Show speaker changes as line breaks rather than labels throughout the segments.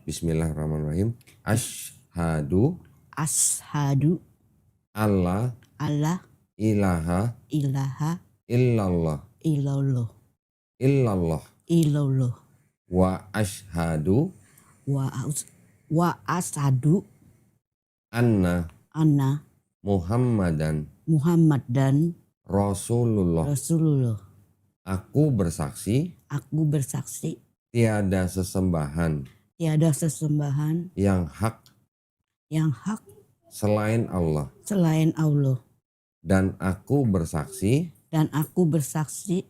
Bismillahirrahmanirrahim. Asyhadu
Ashadu
alla
alla
ilaha
ilaha
illallah
illallah
illallah
illallah
wa asyhadu
wa ashadu
anna
anna
Muhammadan
Muhammadan
Rasulullah.
Rasulullah.
Aku bersaksi
Aku bersaksi
tiada sesembahan
tiada sesembahan
yang hak
yang hak
selain Allah,
selain Allah,
dan aku bersaksi
dan aku bersaksi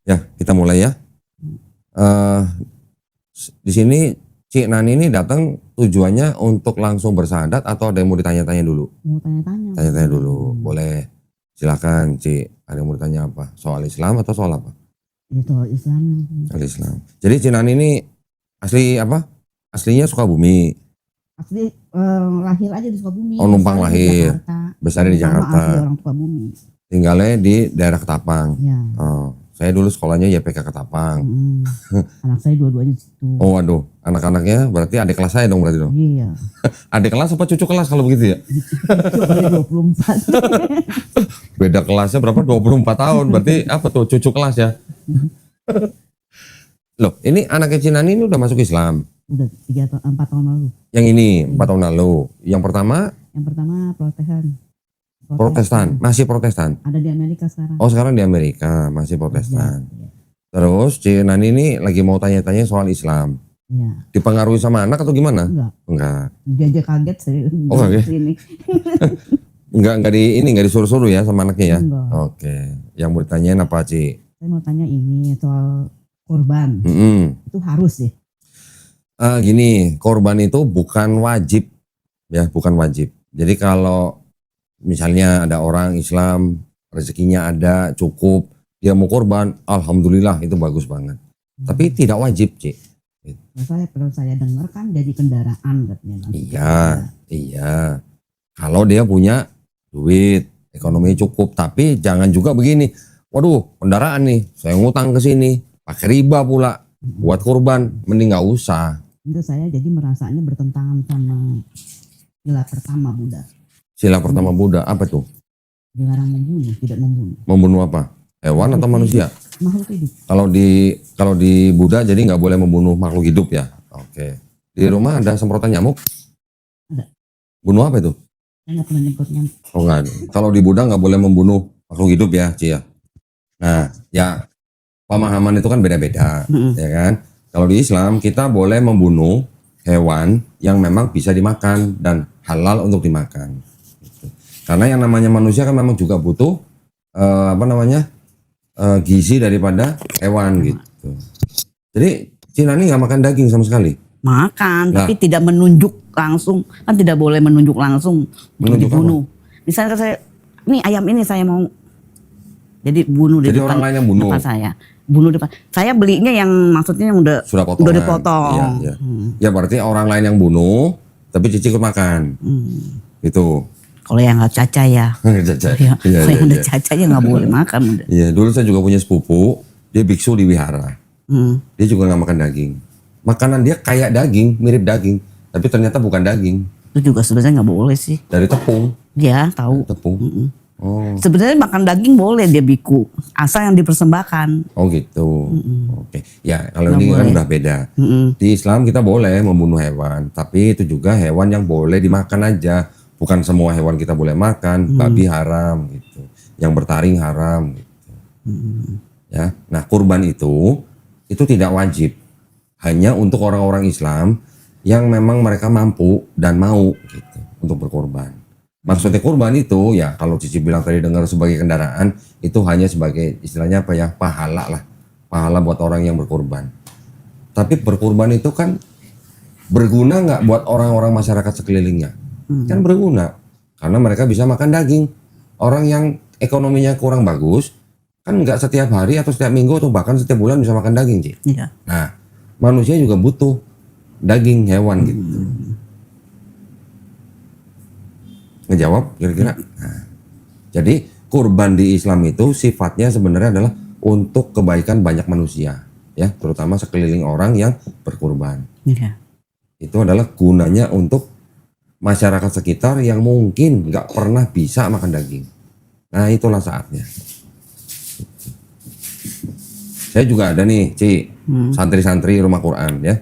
ya. Kita mulai ya. Di sini Cik Nani ini datang tujuannya untuk langsung bersyahadat atau ada yang mau ditanya-tanya dulu?
mau tanya-tanya.
Tanya-tanya dulu, boleh. Silakan Cik, ada yang mau ditanya apa? Soal Islam atau soal apa?
Ya, soal Islam.
Soal Islam. Jadi Cik Nani ini asli apa? Aslinya Sukabumi.
Asli lahir aja di Sukabumi.
Oh, numpang lahir. Besarnya di
Sama
Jakarta.
asli orang Sukabumi.
Tinggalnya di daerah Ketapang.
Ya.
Oh, saya dulu sekolahnya YPK Ketapang.
Anak saya dua-duanya di situ.
Oh waduh, anak-anaknya berarti adik kelas saya dong berarti dong.
Iya.
Adik kelas apa cucu kelas kalau begitu ya?
Kali 24.
Beda kelasnya berapa? 24 tahun. Berarti apa tuh cucu kelas ya? Loh, ini anaknya Cinani ini udah masuk Islam.
Udah 4 tahun lalu.
Yang ini 4 tahun lalu. Yang pertama Protestan, masih Protestan.
Ada di Amerika sekarang.
Oh, sekarang di Amerika masih Protestan.
Iya.
Terus Cinani ini lagi mau tanya-tanya soal Islam.
Iya.
Dipengaruhi sama anak atau gimana?
Enggak.
Enggak.
Dia aja kaget saya.
Oh, kaget.
Sini.
Enggak disuruh-suruh ya sama anaknya ya?
Enggak.
Oke. Yang mau ditanyain apa, Ci?
Saya mau tanya ini soal korban. Itu harus ya?
Gini, korban itu bukan wajib ya, bukan wajib. Jadi kalau misalnya ada orang Islam rezekinya ada cukup, dia mau korban, alhamdulillah itu bagus banget. Tapi tidak wajib, Ci.
Kalau saya dengar kan jadi kendaraan katanya.
Iya. Kalau dia punya duit, ekonominya cukup, tapi jangan juga begini. Waduh, kendaraan nih, saya ngutang ke sini, pakai riba pula buat korban, mending nggak usah.
Itu saya jadi merasanya bertentangan sama sila pertama Buddha.
Sila pertama Buddha apa tuh?
Dilarang membunuh, tidak membunuh.
Membunuh apa? Hewan atau manusia?
Makhluk hidup.
Kalau di Buddha jadi nggak boleh membunuh makhluk hidup ya? Oke. Di rumah ada semprotan nyamuk?
Ada.
Bunuh apa itu?
Saya nggak pernah nyebut nyamuk.
Oh nggak ada. Kalau di Buddha nggak boleh membunuh makhluk hidup ya, Ci ya? Nah, ya pemahaman itu kan beda-beda, ya kan? Kalau di Islam kita boleh membunuh hewan yang memang bisa dimakan dan halal untuk dimakan. Gitu. Karena yang namanya manusia kan memang juga butuh gizi daripada hewan gitu. Jadi Cina ini nggak makan daging sama sekali.
Makan, tapi tidak menunjuk langsung, kan tidak boleh menunjuk langsung untuk dibunuh. Misalnya saya, ini ayam ini saya mau, jadi bunuh di
jadi
depan,
orang lain yang bunuh.
depan saya. Bunuh depan. Saya belinya yang maksudnya yang udah dipotong.
Iya. Ya berarti orang lain yang bunuh, tapi Cici ikut makan. Itu.
Kalau yang nggak caca ya. Kalau yang udah caca ya nggak boleh makan udah.
Iya, dulu saya juga punya sepupu, dia biksu di wihara. Dia juga nggak makan daging. Makanan dia kayak daging, mirip daging, tapi ternyata bukan daging.
Itu juga sebenarnya nggak boleh sih.
Dari tepung.
Dia tahu.
Dari tepung. Oh.
Sebenarnya makan daging boleh dia biku, asal yang dipersembahkan.
Oh gitu. Oke. Ya kalau ini kan udah beda. Di Islam kita boleh membunuh hewan, tapi itu juga hewan yang boleh dimakan aja. Bukan semua hewan kita boleh makan. Babi haram gitu. Yang bertaring haram gitu. Ya. Nah kurban itu tidak wajib. Hanya untuk orang-orang Islam yang memang mereka mampu dan mau gitu untuk berkorban. Maksudnya kurban itu ya kalau Cici bilang tadi dengar sebagai kendaraan itu hanya sebagai istilahnya apa ya, pahala lah. Pahala buat orang yang berkorban. Tapi berkorban itu kan berguna nggak buat orang-orang masyarakat sekelilingnya? Kan berguna. Karena mereka bisa makan daging. Orang yang ekonominya kurang bagus kan nggak setiap hari atau setiap minggu atau bahkan setiap bulan bisa makan daging, Ci.
Iya.
Nah, manusia juga butuh daging hewan gitu. Ngejawab kira-kira. Nah, jadi kurban di Islam itu sifatnya sebenarnya adalah untuk kebaikan banyak manusia, ya, terutama sekeliling orang yang berkurban.
Iya.
Itu adalah gunanya untuk masyarakat sekitar yang mungkin nggak pernah bisa makan daging. Nah, itulah saatnya. Saya juga ada nih, Ci, santri-santri rumah Quran, ya.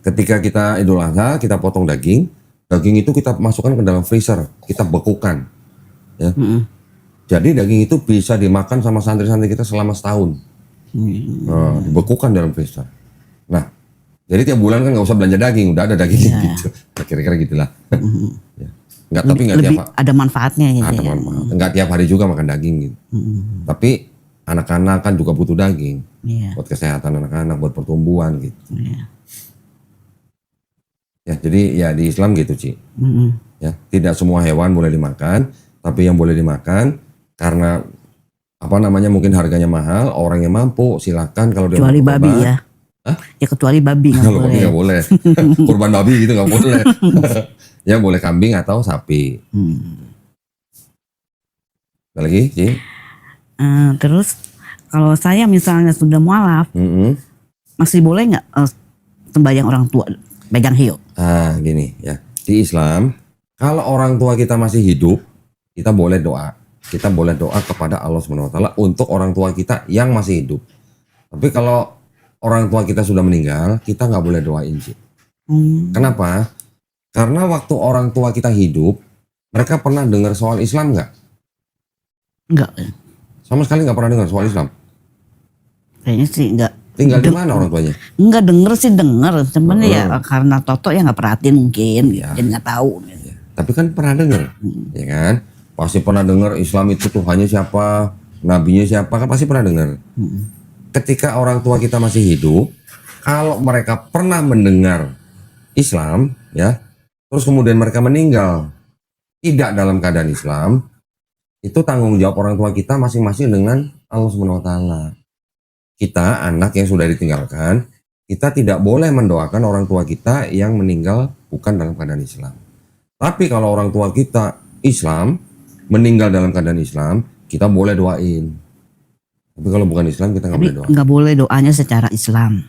Ketika kita Idul Adha, kita potong daging itu kita masukkan ke dalam freezer, kita bekukan, ya. Jadi daging itu bisa dimakan sama santri-santri kita selama setahun. Nah, dibekukan dalam freezer. Nah, jadi tiap bulan kan nggak usah belanja daging, udah ada dagingnya gitu. Kira-kira gitulah. Ya. Nggak, tapi nggak tiap
ada manfaatnya gitu.
Ada manfaat. Nggak tiap hari juga makan daging gitu. Tapi anak-anak kan juga butuh daging. Buat kesehatan anak-anak, buat pertumbuhan gitu. Ya, jadi ya di Islam gitu, Ci. Ya, tidak semua hewan boleh dimakan, tapi yang boleh dimakan karena mungkin harganya mahal, orang yang mampu silakan kalau dia
kecuali babi
kurban.
Ya. Hah? Ya kecuali babi nggak
Kalau
boleh.
babi nggak boleh. Kurban babi gitu nggak boleh. Ya boleh kambing atau sapi. Ada lagi, Ci?
Terus kalau saya misalnya sudah mualaf, masih boleh nggak sembahyang orang tua, pegang hiyo?
Gini ya, di Islam kalau orang tua kita masih hidup, kita boleh doa. Kita boleh doa kepada Allah SWT untuk orang tua kita yang masih hidup. Tapi kalau orang tua kita sudah meninggal, kita nggak boleh doain, Ci. Kenapa? Karena waktu orang tua kita hidup, mereka pernah dengar soal Islam nggak?
Enggak.
Sama sekali nggak pernah dengar soal Islam.
Kayaknya sih enggak.
Tinggal di mana orang tuanya?
Enggak denger sih denger, cuman ya karena Toto ya nggak perhatiin mungkin, jadi nggak tahu.
Ya. Tapi kan pernah dengar, ya kan? Pasti pernah dengar Islam itu Tuhannya siapa, nabinya siapa, kan pasti pernah dengar. Ketika orang tua kita masih hidup, kalau mereka pernah mendengar Islam, ya, terus kemudian mereka meninggal tidak dalam keadaan Islam, itu tanggung jawab orang tua kita masing-masing dengan Allah SWT. Kita anak yang sudah ditinggalkan, kita tidak boleh mendoakan orang tua kita yang meninggal bukan dalam keadaan Islam. Tapi kalau orang tua kita Islam, meninggal dalam keadaan Islam, kita boleh doain. Tapi kalau bukan Islam kita nggak boleh doa.
Nggak boleh doanya secara Islam,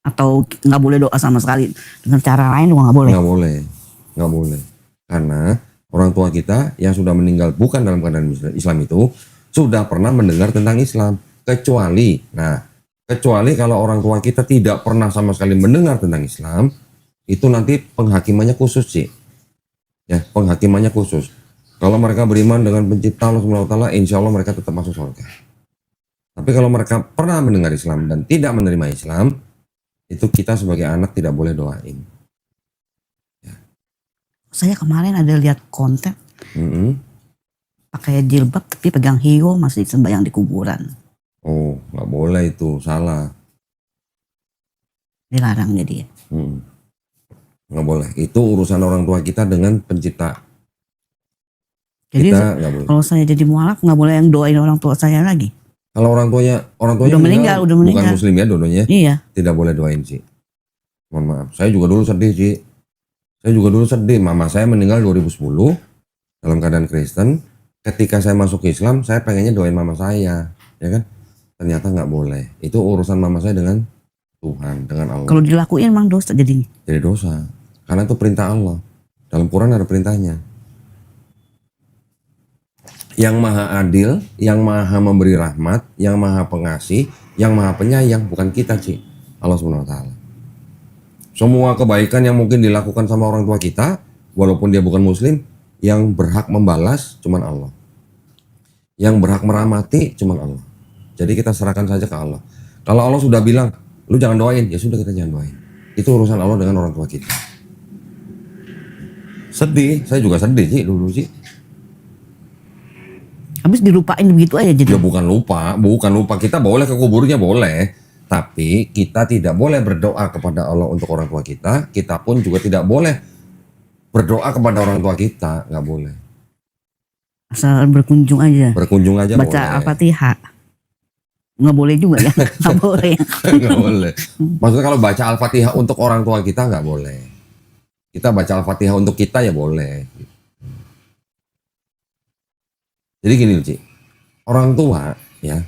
atau nggak boleh doa sama sekali dengan cara lain juga nggak boleh.
Nggak boleh. Karena orang tua kita yang sudah meninggal bukan dalam keadaan Islam itu sudah pernah mendengar tentang Islam. Kecuali kalau orang tua kita tidak pernah sama sekali mendengar tentang Islam, itu nanti penghakimannya khusus, sih. Ya, penghakimannya khusus. Kalau mereka beriman dengan pencipta Allah SWT, insya Allah mereka tetap masuk surga. Tapi kalau mereka pernah mendengar Islam dan tidak menerima Islam, itu kita sebagai anak tidak boleh doain. Ya.
Saya kemarin ada lihat konten, pakai jilbab tapi pegang hiyo masih sembahyang di kuburan.
Oh, nggak boleh itu, salah.
Dilarang jadi.
Nggak boleh. Itu urusan orang tua kita dengan pencipta.
Jadi
kita nggak boleh.
Kalau saya jadi mualaf nggak boleh yang doain orang tua saya lagi.
Kalau orang tuanya
udah meninggal,
bukan muslim ya dua-duanya.
Iya.
Tidak boleh doain, sih. Mohon maaf. Saya juga dulu sedih, sih. Saya juga dulu sedih. Mama saya meninggal 2010 dalam keadaan Kristen. Ketika saya masuk Islam, saya pengennya doain mama saya, ya kan? Ternyata nggak boleh. Itu urusan mama saya dengan Tuhan, dengan Allah.
Kalau dilakuin emang dosa jadinya.
Jadi dosa. Karena itu perintah Allah. Dalam Quran ada perintahnya. Yang maha adil, yang maha memberi rahmat, yang maha pengasih, yang maha penyayang, bukan kita, Ci. Allah SWT. Semua kebaikan yang mungkin dilakukan sama orang tua kita, walaupun dia bukan muslim, yang berhak membalas cuman Allah. Yang berhak merahmati cuman Allah. Jadi kita serahkan saja ke Allah. Kalau Allah sudah bilang, lu jangan doain, ya sudah kita jangan doain. Itu urusan Allah dengan orang tua kita. Sedih, saya juga sedih, Ci, dulu, Ci.
Habis dilupain begitu aja jadi.
Ya bukan lupa. Kita boleh ke kuburnya, boleh. Tapi kita tidak boleh berdoa kepada Allah untuk orang tua kita. Kita pun juga tidak boleh berdoa kepada orang tua kita, nggak boleh.
Asal berkunjung aja.
Berkunjung aja
baca
boleh.
Al-Fatihah. Nggak boleh juga ya. Nggak boleh.
Nggak boleh. Maksudnya kalau baca Al-Fatihah untuk orang tua kita nggak boleh. Kita baca Al-Fatihah untuk kita ya boleh. Jadi gini loh, Ci. Orang tua ya,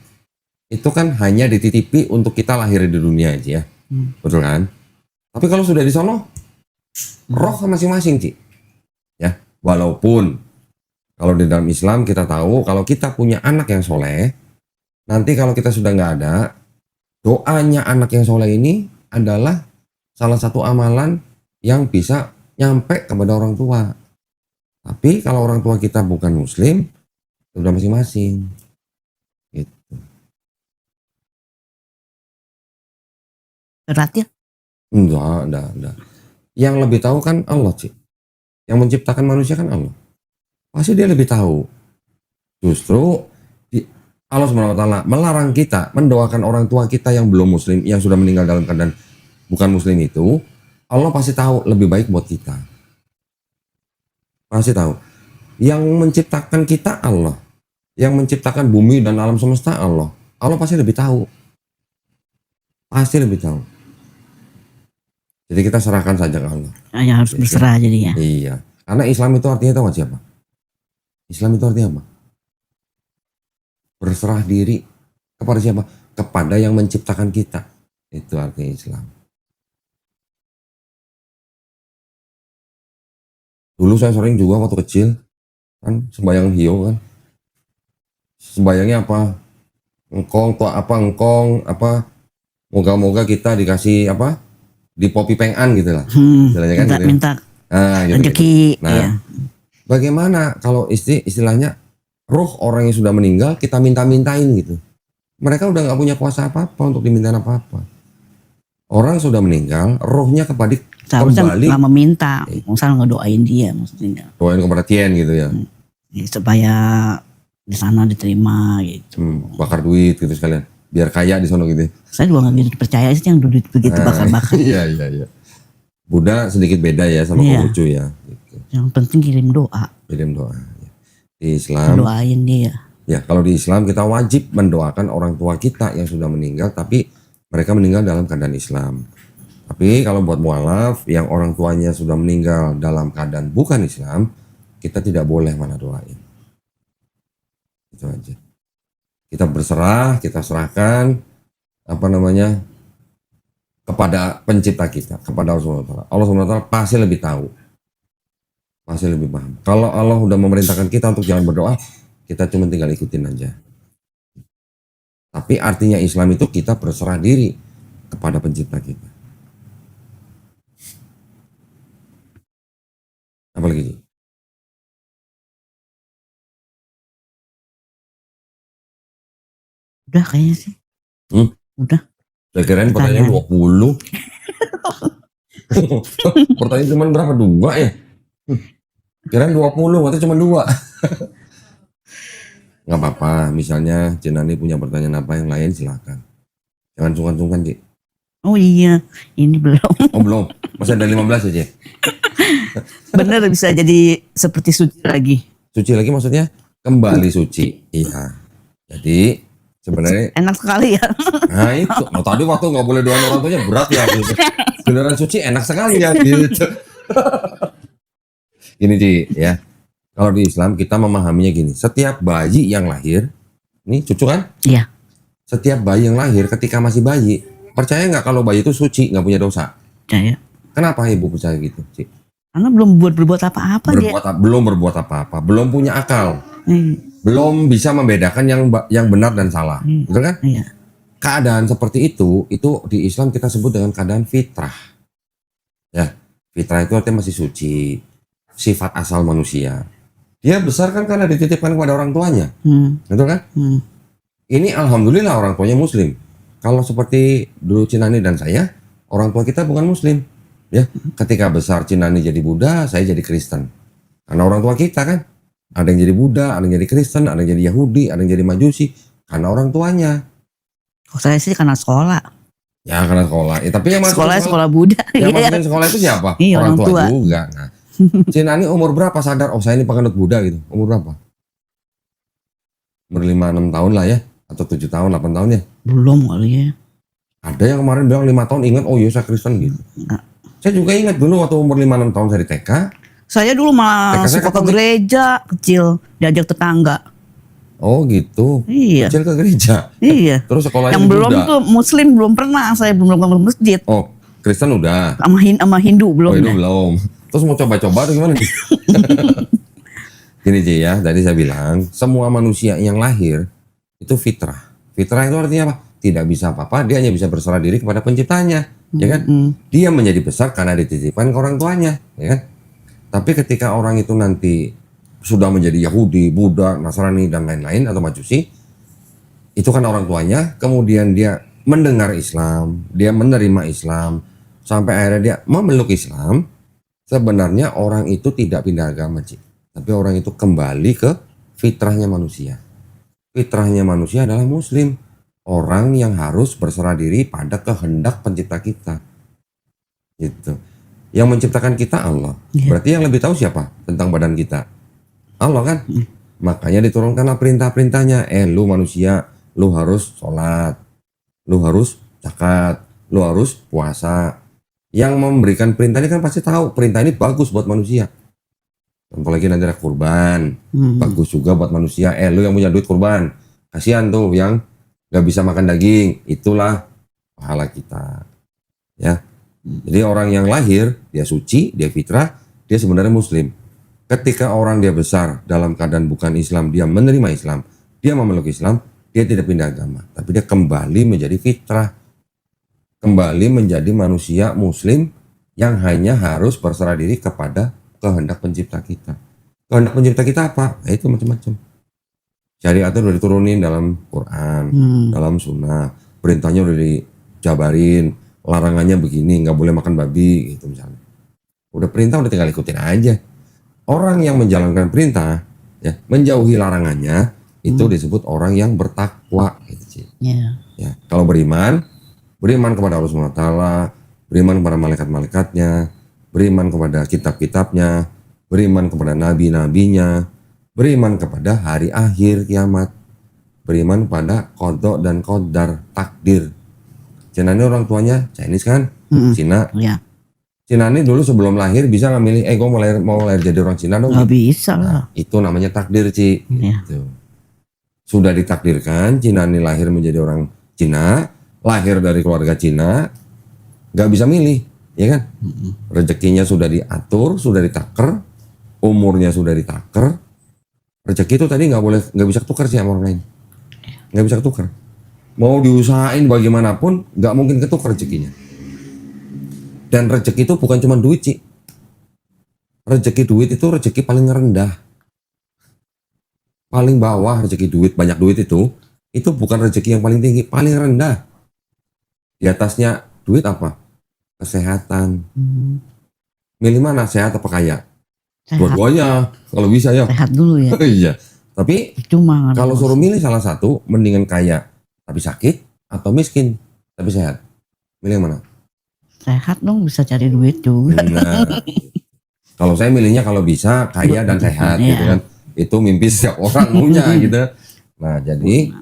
itu kan hanya dititipi untuk kita lahir di dunia aja ya. Betul kan? Tapi kalau sudah di sono, roh masing-masing, Ci. Ya, walaupun kalau di dalam Islam kita tahu kalau kita punya anak yang soleh, nanti kalau kita sudah nggak ada, doanya anak yang soleh ini adalah salah satu amalan yang bisa nyampe kepada orang tua. Tapi kalau orang tua kita bukan muslim, sudah masing-masing. Gitu.
Berat ya?
Enggak. Yang lebih tahu kan Allah, Ci. Yang menciptakan manusia kan Allah. Pasti dia lebih tahu. Justru Allah SWT melarang kita mendoakan orang tua kita yang belum muslim, yang sudah meninggal dalam keadaan bukan muslim itu. Allah pasti tahu lebih baik buat kita. Pasti tahu. Yang menciptakan kita Allah. Yang menciptakan bumi dan alam semesta Allah. Allah pasti lebih tahu. Pasti lebih tahu. Jadi kita serahkan saja ke Allah.
Hanya harus berserah jadinya.
Iya. Karena Islam itu artinya tahu nggak siapa? Islam itu artinya apa? Berserah diri kepada siapa? Kepada yang menciptakan kita. Itu artinya Islam. Dulu saya sering juga waktu kecil kan sembahyang hiyo kan. Sembahyangnya apa? Engkong moga-moga kita dikasih apa? Dipopi pengan gitu lah. Kan,
minta
gitu,
rezeki.
Gitu. Nah,
iya.
Bagaimana kalau istilahnya roh orang yang sudah meninggal kita minta-mintain gitu. Mereka udah nggak punya kuasa apa-apa untuk dimintain apa-apa. Orang sudah meninggal, rohnya kembali
Nggak meminta, misalnya ngedoain dia maksudnya.
Doain kepada Tien gitu ya.
Supaya di sana diterima gitu.
Bakar duit gitu sekalian, biar kaya di sono gitu.
Saya juga nggak gitu percaya sih yang duit begitu bakar-bakar.
Iya. Buddha sedikit beda ya sama Konghucu ya. Gitu.
Yang penting kirim doa.
Kirim doa. Di Islam.
Doain dia.
Ya kalau di Islam kita wajib mendoakan orang tua kita yang sudah meninggal, tapi mereka meninggal dalam keadaan Islam. Tapi kalau buat mualaf yang orang tuanya sudah meninggal dalam keadaan bukan Islam, kita tidak boleh mana doain. Itu aja. Kita berserah, kita serahkan kepada pencipta kita, kepada Allah SWT. Allah SWT pasti lebih tahu. Pasti lebih paham. Kalau Allah udah memerintahkan kita untuk jangan berdoa, kita cuma tinggal ikutin aja. Tapi artinya Islam itu kita berserah diri kepada pencipta kita. Apa lagi?
Udah kayaknya sih. Udah.
Saya kirain pertanyaan 20. Pertanyaan cuma berapa? 2 ya? Kirain 20, katanya cuma 2. Nggak apa-apa, misalnya Cinani punya pertanyaan apa yang lain silakan. Jangan sungkan-sungkan, Ci.
Oh iya, ini belum.
Oh belum, masih ada 15 aja.
Bener bisa jadi seperti suci lagi.
Suci lagi maksudnya kembali suci. Iya. Jadi sebenarnya
enak sekali ya.
Nah itu, tadi waktu nggak boleh doain orang tuanya berat ya. Gitu. Beneran suci enak sekali ya gitu. Gini Ci ya. Kalau di Islam kita memahaminya gini, setiap bayi yang lahir, ini cucu kan?
Iya.
Setiap bayi yang lahir ketika masih bayi, percaya nggak kalau bayi itu suci, nggak punya dosa?
Percaya.
Kenapa ibu percaya gitu, Ci?
Karena belum berbuat apa-apa dia.
Belum berbuat apa-apa, belum punya akal, belum bisa membedakan yang benar dan salah, betul kan?
Iya.
Keadaan seperti itu di Islam kita sebut dengan keadaan fitrah. Ya, fitrah itu artinya masih suci, sifat asal manusia. Dia besar kan karena dititipkan kepada orang tuanya, betul kan? Ini alhamdulillah orang tuanya muslim. Kalau seperti dulu Cinani dan saya, orang tua kita bukan muslim. Ya, ketika besar Cinani jadi Buddha, saya jadi Kristen. Karena orang tua kita kan, ada yang jadi Buddha, ada yang jadi Kristen, ada yang jadi Yahudi, ada yang jadi Majusi, karena orang tuanya.
Saya sih karena sekolah.
Ya karena sekolah. Tapi yang
sekolah Buddha.
Yang masukin sekolah itu siapa?
Iya,
orang tua juga. Nah, Cinani umur berapa sadar? Oh saya ini penganut Buddha gitu. Umur berapa? Umur 5-6 tahun lah ya, atau 7 tahun, 8 tahun ya?
Belum kali ya.
Ada yang kemarin bilang 5 tahun ingat, oh iya saya Kristen gitu. Saya juga ingat dulu waktu umur 5-6 tahun saya di TK.
Saya dulu malah suka ke gereja kecil, diajak tetangga.
Oh gitu.
Iya.
Kecil ke gereja.
Iya.
Terus sekolahnya
Yang
di
belum
Buddha.
tuh Muslim belum pernah, saya belum ke masjid.
Oh, Kristen udah.
Sama Hindu belum.
Oh itu
dah.
belum. Terus mau coba-coba atau gimana nih? Gini Ji ya, tadi saya bilang semua manusia yang lahir itu fitrah. Fitrah itu artinya apa? Tidak bisa apa-apa, dia hanya bisa berserah diri kepada penciptanya, ya kan? Dia menjadi besar karena dititipkan ke orang tuanya, ya kan? Tapi ketika orang itu nanti sudah menjadi Yahudi, Buddha, Nasrani dan lain-lain atau Majusi, itu kan orang tuanya, kemudian dia mendengar Islam, dia menerima Islam, sampai akhirnya dia memeluk Islam. Sebenarnya orang itu tidak pindah agama, Ci. Tapi orang itu kembali ke fitrahnya manusia. Fitrahnya manusia adalah Muslim. Orang yang harus berserah diri pada kehendak pencipta kita. Gitu. Yang menciptakan kita Allah. Berarti yang lebih tahu siapa tentang badan kita? Allah kan? Makanya diturunkanlah perintah-perintahnya. Lu manusia, lu harus sholat. Lu harus zakat. Lu harus puasa. Yang memberikan perintah ini kan pasti tahu perintah ini bagus buat manusia. Apalagi nanti ada kurban, bagus juga buat manusia. Lu yang punya duit kurban, kasihan tuh yang nggak bisa makan daging, itulah pahala kita. Ya, jadi orang yang lahir dia suci, dia fitrah, dia sebenarnya Muslim. Ketika orang dia besar dalam keadaan bukan Islam, dia menerima Islam, dia memeluk Islam, dia tidak pindah agama, tapi dia kembali menjadi fitrah, kembali menjadi manusia Muslim yang hanya harus berserah diri kepada kehendak pencipta kita. Kehendak pencipta kita apa? Nah, itu macam-macam. Syariat itu udah diturunin dalam Quran, dalam Sunnah. Perintahnya udah dijabarin, larangannya begini, nggak boleh makan babi, gitu misalnya. Udah perintah udah tinggal ikutin aja. Orang yang menjalankan perintah, ya, menjauhi larangannya, itu disebut orang yang bertakwa, gitu sih. Ya, kalau beriman kepada Allah SWT, beriman kepada malaikat-malaikatnya, beriman kepada kitab-kitabnya, beriman kepada nabi-nabinya, beriman kepada hari akhir kiamat, beriman pada qada dan qadar, takdir. Cina ini orang tuanya Chinese kan? Cina.
Ya.
Cina ini dulu sebelum lahir bisa nggak milih, gue mau lahir jadi orang Cina dong?
Nggak bisa lah.
Nah, itu namanya takdir, Ci. Gitu. Sudah ditakdirkan, Cina ini lahir menjadi orang Cina, lahir dari keluarga Cina, nggak bisa milih. Ya kan, rezekinya sudah diatur, sudah ditaker, umurnya sudah ditaker. Rezeki itu tadi nggak bisa ketukar sih sama orang lain, nggak bisa ketukar. Mau diusahain bagaimanapun, nggak mungkin ketukar rezekinya. Dan rezeki itu bukan cuma duit, Ci. Rezeki duit itu rezeki paling rendah, paling bawah. Rezeki duit, banyak duit itu bukan rezeki yang paling tinggi, paling rendah. Di atasnya duit apa? Kesehatan. Milih mana, sehat apa kaya?
Sehat.
Dua-duanya kalau bisa ya.
Sehat dulu ya.
Iya. Tapi
Cuma
kalau suruh milih salah satu, mendingan kaya tapi sakit atau miskin tapi sehat. Milih yang mana?
Sehat dong, bisa cari duit juga.
Nah, kalau saya milihnya kalau bisa kaya dan sehat gitu kan. Itu mimpi setiap orang punya gitu. Nah, jadi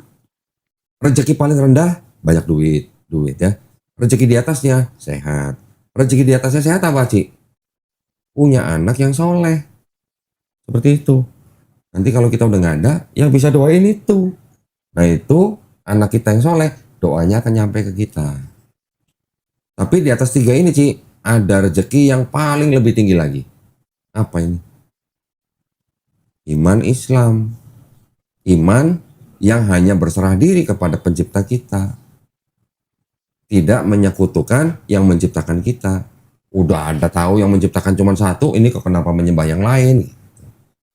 rezeki paling rendah banyak duit ya. Rezeki di atasnya sehat. Rezeki di atasnya sehat apa, Ci? Punya anak yang soleh. Seperti itu. Nanti kalau kita udah nggak ada, yang bisa doain itu. Nah itu anak kita yang soleh, doanya akan nyampe ke kita. Tapi di atas tiga ini, Ci, ada rezeki yang paling lebih tinggi lagi. Apa ini? Iman Islam. Iman yang hanya berserah diri kepada pencipta kita. Tidak menyekutukan yang menciptakan kita. Udah ada tahu yang menciptakan cuma satu, ini kok kenapa menyembah yang lain?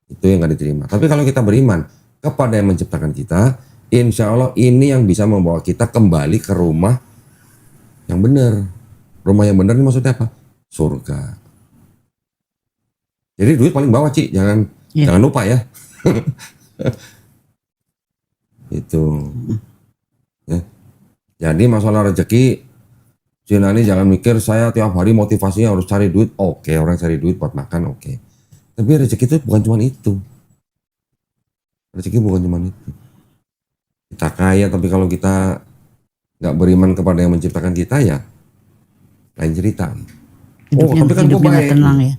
Itu yang gak diterima. Tapi kalau kita beriman kepada yang menciptakan kita, insya Allah ini yang bisa membawa kita kembali ke rumah yang benar. Rumah yang benar ini maksudnya apa? Surga. Jadi duit paling bawah, Ci, jangan lupa ya. Itu. Ya. Jadi masalah rezeki, Cina ini jangan mikir saya tiap hari motivasinya harus cari duit. Oke, orang cari duit buat makan, oke. Tapi rezeki itu bukan cuma itu. Rezeki bukan cuma itu. Kita kaya, tapi kalau kita nggak beriman kepada yang menciptakan kita, ya lain cerita.
Hidupnya,
tapi kan gue baik.
Tenang ya.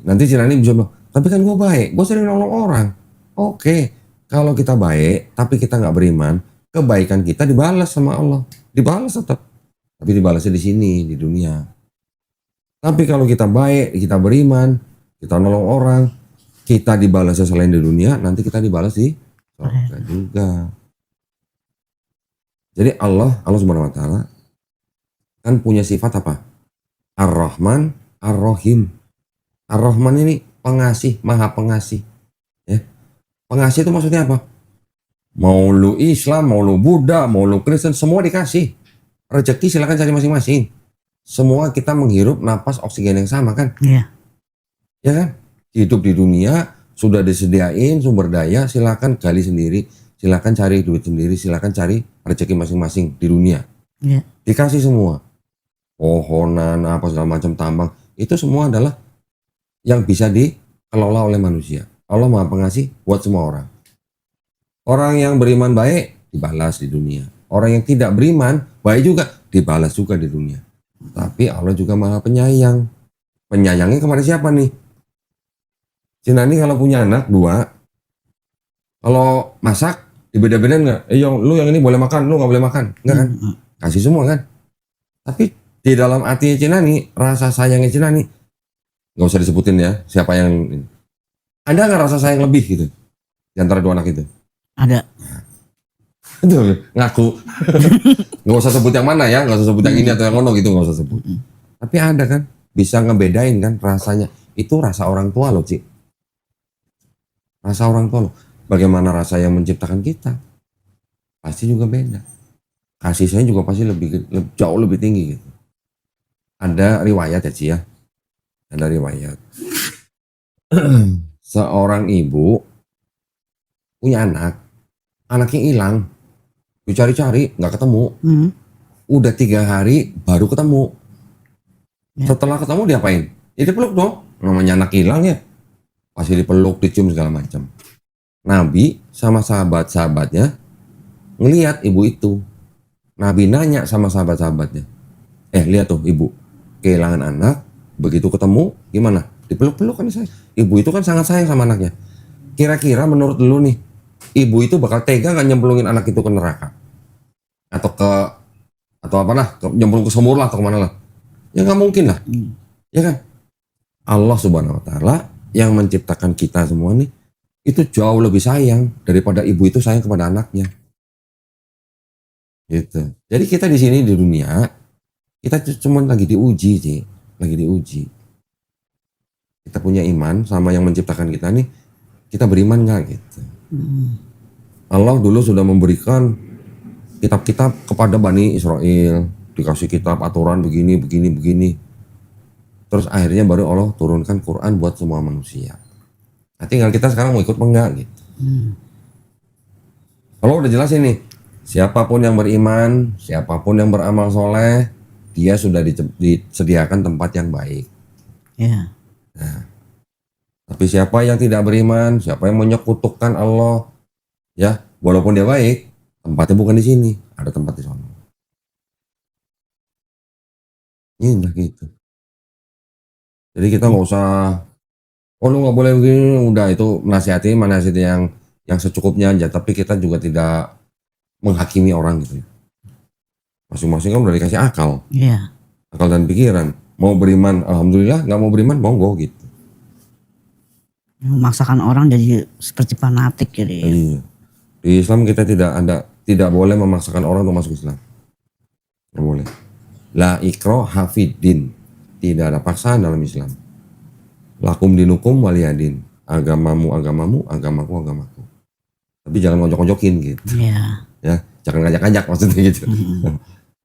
Nanti Cina ini bisa bilang, tapi kan gue baik, gue sering nolong orang. Oke, Kalau kita baik, tapi kita nggak beriman, kebaikan kita dibalas sama Allah. Dibalas tetap. Tapi dibalasnya di sini, di dunia. Tapi kalau kita baik, kita beriman, kita nolong orang, kita dibalasnya selain di dunia, nanti kita dibalas di surga juga. Jadi Allah Subhanahu wa taala kan punya sifat apa? Ar-Rahman, Ar-Rahim. Ar-Rahman ini pengasih, maha pengasih. Ya. Pengasih itu maksudnya apa? Mau lu Islam, mau lu Buddha, mau lu Kristen, semua dikasih. Rezeki silakan cari masing-masing. Semua kita menghirup napas oksigen yang sama kan?
Iya.
Ya kan? Hidup di dunia sudah disediain sumber daya, silakan gali sendiri, silakan cari duit sendiri, silakan cari rezeki masing-masing di dunia.
Iya.
Dikasih semua. Pohonan, apa segala macam tambang, itu semua adalah yang bisa dikelola oleh manusia. Allah Maha Pengasih buat semua orang. Orang yang beriman baik dibalas di dunia. Orang yang tidak beriman baik juga dibalas juga di dunia. Tapi Allah juga Maha Penyayang. Penyayangnya kepada siapa nih? Cina ini kalau punya anak 2, kalau masak dibeda-bedain nggak? Lu yang ini boleh makan, lu nggak boleh makan, nggak kan? Kasih semua kan? Tapi di dalam hatinya Cina nih, rasa sayangnya Cina nih, nggak usah disebutin ya siapa yang. Ada nggak rasa sayang lebih gitu di antara 2 anak itu?
Ada.
Itu ngaku. Nggak usah sebut yang mana ya, nggak usah sebut yang ini atau yang ono gitu, nggak usah sebut. Tapi ada kan, bisa ngebedain kan rasanya. Itu rasa orang tua loh, Ci. Rasa orang tua loh. Bagaimana rasa yang menciptakan kita? Pasti juga beda. Kasih sayang juga pasti jauh lebih tinggi gitu. Ada riwayat ya, Ci ya. Ada riwayat. Seorang ibu punya anak, anaknya hilang, dicari-cari nggak ketemu, udah 3 hari baru ketemu. Setelah ketemu diapain? Ya dipeluk dong, namanya anak hilang ya, pasti dipeluk, dicium segala macam. Nabi sama sahabat-sahabatnya ngelihat ibu itu. Nabi nanya sama sahabat-sahabatnya, lihat tuh ibu kehilangan anak, begitu ketemu gimana? Dipeluk-peluk kan saya. Ibu itu kan sangat sayang sama anaknya. Kira-kira menurut lu nih, ibu itu bakal tega nggak nyemplungin anak itu ke neraka? Atau apa lah, nyemplung ke sumur lah atau kemana lah? Ya nggak mungkin lah. Ya kan? Allah Subhanahu wa taala yang menciptakan kita semua nih, itu jauh lebih sayang daripada ibu itu sayang kepada anaknya. Gitu. Jadi kita di sini di dunia, kita cuma lagi diuji sih, lagi diuji. Kita punya iman sama yang menciptakan kita nih, kita beriman nggak gitu. Allah dulu sudah memberikan kitab-kitab kepada Bani Israel, dikasih kitab aturan begini. Terus akhirnya baru Allah turunkan Quran buat semua manusia. Nah, tinggal kita sekarang mau ikut enggak gitu. Kalau udah jelas ini, siapapun yang beriman, siapapun yang beramal soleh, dia sudah disediakan tempat yang baik.
Ya.
Nah, tapi siapa yang tidak beriman, siapa yang menyekutukan Allah, ya walaupun dia baik, tempatnya bukan di sini, ada tempat di sana. Ini udah gitu. Jadi kita nggak usah, lu nggak boleh begini, udah itu menasihati yang secukupnya aja. Tapi kita juga tidak menghakimi orang gitu. Masing-masing kan udah dikasih akal, akal dan pikiran. Mau beriman, alhamdulillah. Nggak mau beriman, monggo gitu.
Memaksakan orang jadi seperti fanatik jadi.
Iya. Di Islam kita tidak boleh memaksakan orang untuk masuk Islam. Nggak boleh. La ikraha fiddin. Tidak ada paksaan dalam Islam. Lakum dinukum waliyadin. Agamamu, agamaku, agamaku. Tapi jangan ngojok-ngojokin gitu.
Iya.
Ya, jangan ngajak-ngajak maksudnya gitu.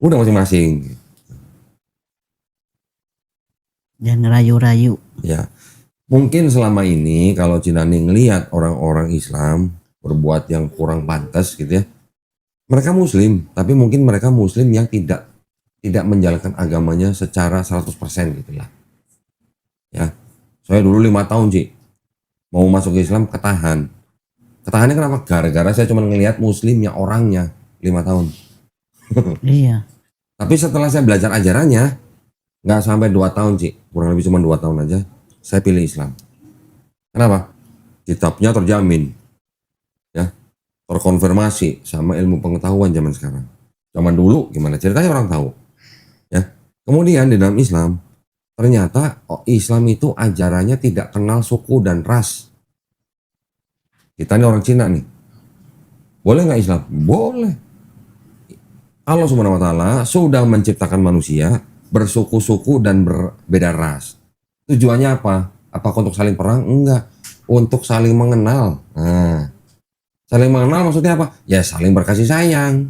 Udah masing-masing. Gitu.
Jangan rayu-rayu.
Ya, mungkin selama ini kalau Cinani ngelihat orang-orang Islam berbuat yang kurang pantas gitu ya, mereka Muslim, tapi mungkin mereka Muslim yang tidak menjalankan agamanya secara 100% gitu lah. Ya, saya dulu 5 tahun Ci, mau masuk Islam ketahan. Ketahannya kenapa? Gara-gara saya cuma ngelihat Muslimnya orangnya 5 tahun.
Iya.
Tapi setelah saya belajar ajarannya, nggak sampai 2 tahun Ci, kurang lebih cuma 2 tahun aja, saya pilih Islam. Kenapa? Kitabnya terjamin, ya, terkonfirmasi sama ilmu pengetahuan zaman sekarang. Zaman dulu gimana ceritanya orang tahu. Ya. Kemudian di dalam Islam ternyata Islam itu ajarannya tidak kenal suku dan ras. Kita ini orang Cina nih. Boleh nggak Islam? Boleh. Allah Subhanahu wa taala sudah menciptakan manusia bersuku-suku dan berbeda ras. Tujuannya apa? Apakah untuk saling perang? Enggak. Untuk saling mengenal. Nah, saling mengenal maksudnya apa? Ya saling berkasih sayang.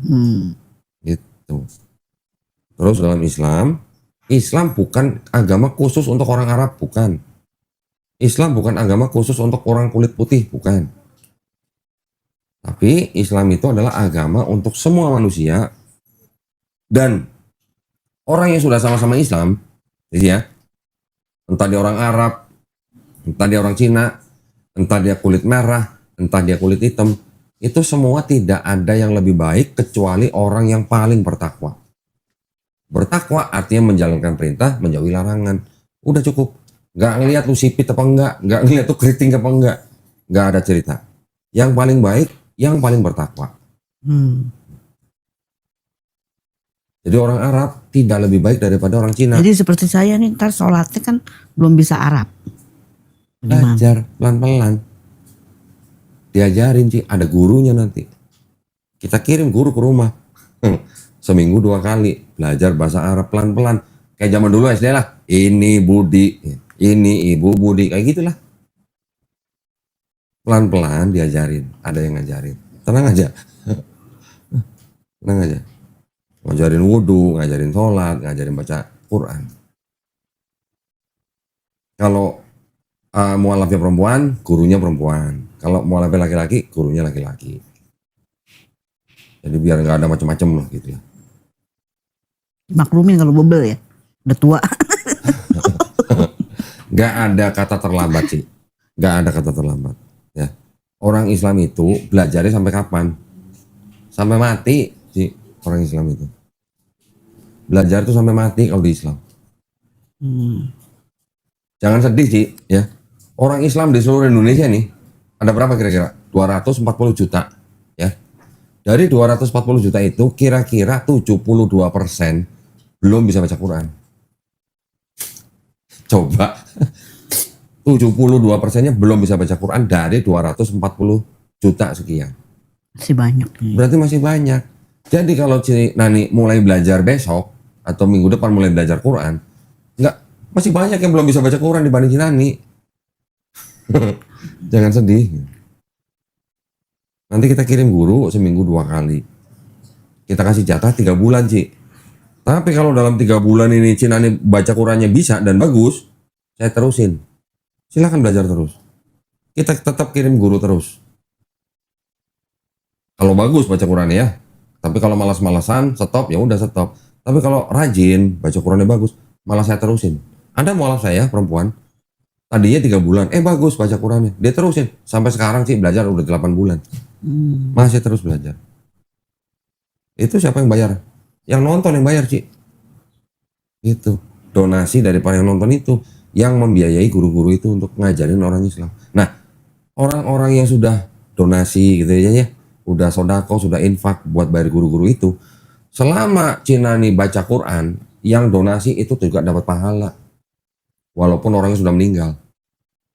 Gitu. Terus dalam Islam, Islam bukan agama khusus untuk orang Arab, bukan. Islam bukan agama khusus untuk orang kulit putih, bukan. Tapi Islam itu adalah agama untuk semua manusia. Dan orang yang sudah sama-sama Islam, ya, entah dia orang Arab, entah dia orang Cina, entah dia kulit merah, entah dia kulit hitam, itu semua tidak ada yang lebih baik kecuali orang yang paling bertakwa. Bertakwa artinya menjalankan perintah, menjauhi larangan. Udah cukup. Nggak ngeliat lu sipit apa enggak, nggak ngeliat lu keriting apa enggak, nggak ada cerita. Yang paling baik, yang paling bertakwa. Jadi orang Arab tidak lebih baik daripada orang Cina.
Jadi seperti saya nih, ntar sholatnya kan belum bisa Arab.
Belajar pelan-pelan. Diajarin sih, ada gurunya nanti. Kita kirim guru ke rumah. Seminggu 2 kali. Belajar bahasa Arab pelan-pelan. Kayak zaman dulu SD lah. Ini Budi, ini Ibu Budi. Kayak gitulah. Pelan-pelan diajarin. Ada yang ngajarin. Tenang aja. Tenang aja. Ngajarin wudhu, ngajarin sholat, ngajarin baca Quran. Kalau mualafnya perempuan, gurunya perempuan. Kalau mualafnya laki-laki, gurunya laki-laki. Jadi biar nggak ada macam-macam lah gitu ya.
Maklumin kalau bebel ya, udah tua.
Nggak ada kata terlambat sih. Nggak ada kata terlambat. Ya. Orang Islam itu belajarnya sampai kapan? Sampai mati sih. Orang Islam itu belajar tuh sampai mati kalau di Islam. Jangan sedih sih ya. Orang Islam di seluruh Indonesia nih ada berapa kira-kira? 240 juta ya. Dari 240 juta itu kira-kira 72% belum bisa baca Quran. Coba 72%-nya belum bisa baca Quran dari 240 juta sekian.
Masih banyak.
Berarti masih banyak. Jadi kalau Nani mulai belajar besok atau minggu depan mulai belajar Quran, masih banyak yang belum bisa baca Quran dibanding Nani. Jangan sedih. Nanti kita kirim guru seminggu 2 kali. Kita kasih jatah 3 bulan, Ci. Tapi kalau dalam 3 bulan ini Nani baca Qurannya bisa dan bagus, saya terusin. Silakan belajar terus. Kita tetap kirim guru terus. Kalau bagus baca Qurannya ya. Tapi kalau malas-malasan, stop, ya udah stop. Tapi kalau rajin, baca Qurannya bagus, malah saya terusin. Ada mualaf saya, perempuan, tadinya 3 bulan, bagus baca Qurannya. Dia terusin, sampai sekarang sih belajar udah 8 bulan. Masih terus belajar. Itu siapa yang bayar? Yang nonton yang bayar, Ci. Itu, donasi dari para yang nonton itu, yang membiayai guru-guru itu untuk ngajarin orang Islam. Nah, orang-orang yang sudah donasi gitu ya, udah sodako, sudah infak buat bayar guru-guru itu, selama Nani baca Quran, yang donasi itu juga dapat pahala. Walaupun orangnya sudah meninggal,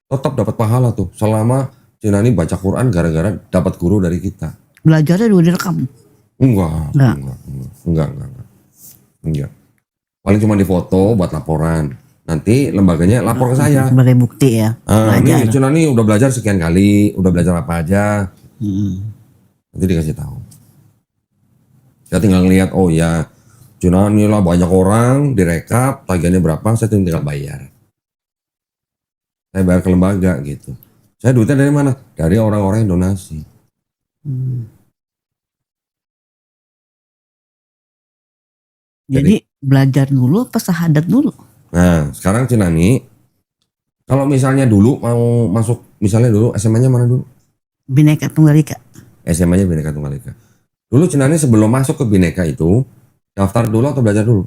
tetap dapat pahala tuh. Selama Nani baca Quran gara-gara dapat guru dari kita.
Belajarnya udah direkam?
Enggak. Paling cuma difoto buat laporan. Nanti lembaganya lapor ke saya.
Sebagai bukti ya.
Ini Nani udah belajar sekian kali, udah belajar apa aja. Nanti dikasih tahu. Saya tinggal ngeliat, oh ya, Nani lah banyak orang, direkap, tagihannya berapa, saya tinggal bayar. Saya bayar ke lembaga gitu. Saya duitnya dari mana? Dari orang-orang yang donasi.
Jadi belajar dulu apa sahadat dulu?
Nah, sekarang Nani, kalau misalnya dulu mau masuk, misalnya dulu SMA-nya mana dulu?
Bhinneka Tunggal Ika.
SMA-nya Bhinneka Tunggal Ika. Dulu Nani sebelum masuk ke Bhinneka itu, daftar dulu atau belajar dulu?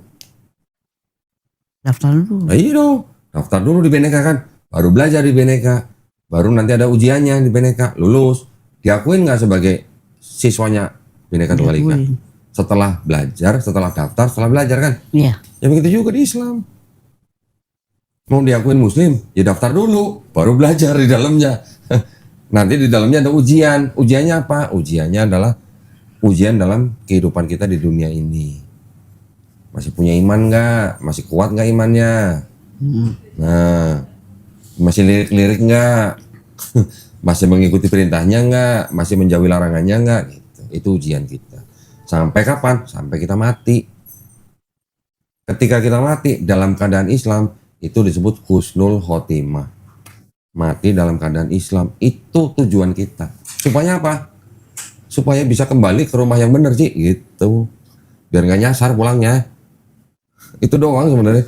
Daftar dulu.
Nah, iya dong, daftar dulu di Bhinneka kan. Baru belajar di Bhinneka. Baru nanti ada ujiannya di Bhinneka, lulus. Diakuin nggak sebagai siswanya Bhinneka Tunggal Ika. Setelah belajar, setelah daftar, setelah belajar kan.
Iya.
Ya begitu juga di Islam. Mau diakuin muslim, ya daftar dulu, baru belajar di dalamnya. Nanti di dalamnya ada ujian. Ujiannya apa? Ujiannya adalah ujian dalam kehidupan kita di dunia ini. Masih punya iman nggak? Masih kuat nggak imannya? Nah, masih lirik-lirik nggak? Masih mengikuti perintahnya nggak? Masih menjauhi larangannya nggak? Gitu. Itu ujian kita. Sampai kapan? Sampai kita mati. Ketika kita mati dalam keadaan Islam, itu disebut husnul khotimah. Mati dalam keadaan Islam, itu tujuan kita. Supaya apa? Supaya bisa kembali ke rumah yang benar sih, gitu. Biar nggak nyasar pulangnya. Itu doang sebenarnya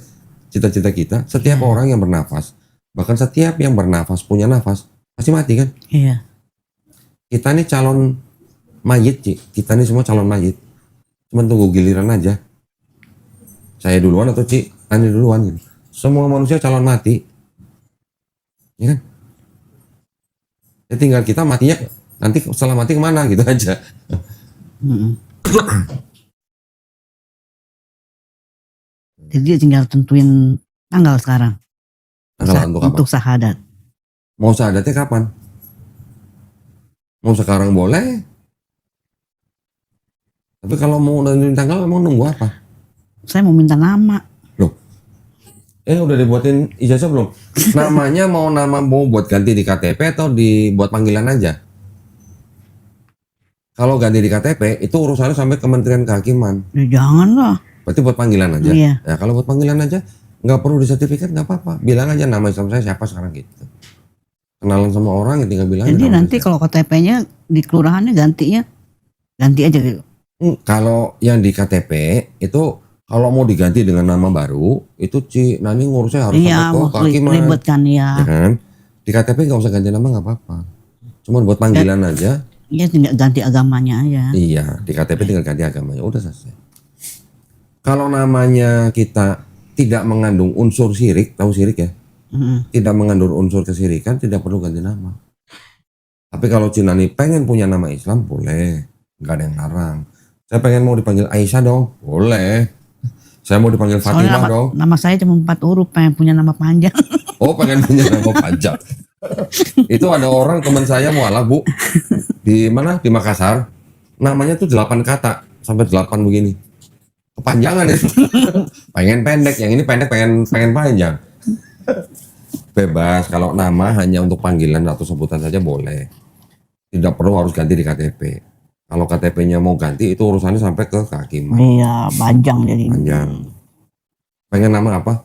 cita-cita kita. Setiap orang yang bernafas, bahkan setiap yang bernafas punya nafas, pasti mati kan?
Iya.
Kita nih calon mayit, Ci. Kita nih semua calon mayit. Cuman tunggu giliran aja. Saya duluan atau Ci, Ani duluan gitu. Semua manusia calon mati. Ya kan? Ya tinggal kita matinya nanti setelah mati kemana gitu aja.
Jadi dia tinggal tentuin tanggal sekarang.
Tanggal untuk apa?
Untuk syahadat.
Mau syahadatnya kapan? Mau sekarang boleh. Tapi kalau mau nentuin tanggal mau nunggu apa?
Saya mau minta nama.
Loh. Udah dibuatin ijazah belum? Namanya mau buat ganti di KTP atau dibuat panggilan aja? Kalau ganti di KTP itu urusannya sampai Kementerian Kehakiman.
Ya jangan lah.
Berarti buat panggilan aja.
Iya.
Ya kalau buat panggilan aja nggak perlu di sertifikat, nggak apa-apa. Bilang aja nama Islam saya siapa sekarang gitu. Kenalan sama orang ya tinggal bilang.
Jadi nanti kalau KTP-nya di kelurahannya ganti aja gitu.
Kalau yang di KTP itu kalau mau diganti dengan nama baru itu Nani ngurusnya harus sampai ke Kehakiman.
Ribet kan ya.
Ya kan? Di KTP nggak usah ganti nama nggak apa-apa. Cuma buat panggilan aja.
Iya tinggal ganti agamanya aja.
Iya, di KTP tinggal ganti agamanya, udah selesai. Kalau namanya kita tidak mengandung unsur syirik, tahu syirik ya? Tidak mengandung unsur kesirikan, tidak perlu ganti nama. Tapi kalau Cinani pengen punya nama Islam, boleh. Nggak ada yang larang. Saya pengen mau dipanggil Aisyah dong, boleh. Saya mau dipanggil Fatimah dong.
Nama saya cuma 4 huruf, pengen punya nama panjang.
Oh, pengen punya nama panjang. Itu ada orang teman saya mualaf Bu. Di mana? Di Makassar. Namanya tuh 8 kata. Sampai 8 begini. Kepanjangan itu. Pengen pendek. Yang ini pendek pengen panjang. Bebas. Kalau nama hanya untuk panggilan atau sebutan saja boleh. Tidak perlu harus ganti di KTP. Kalau KTP-nya mau ganti itu urusannya sampai ke Kehakiman.
Iya, panjang jadi.
Panjang. Pengen nama apa?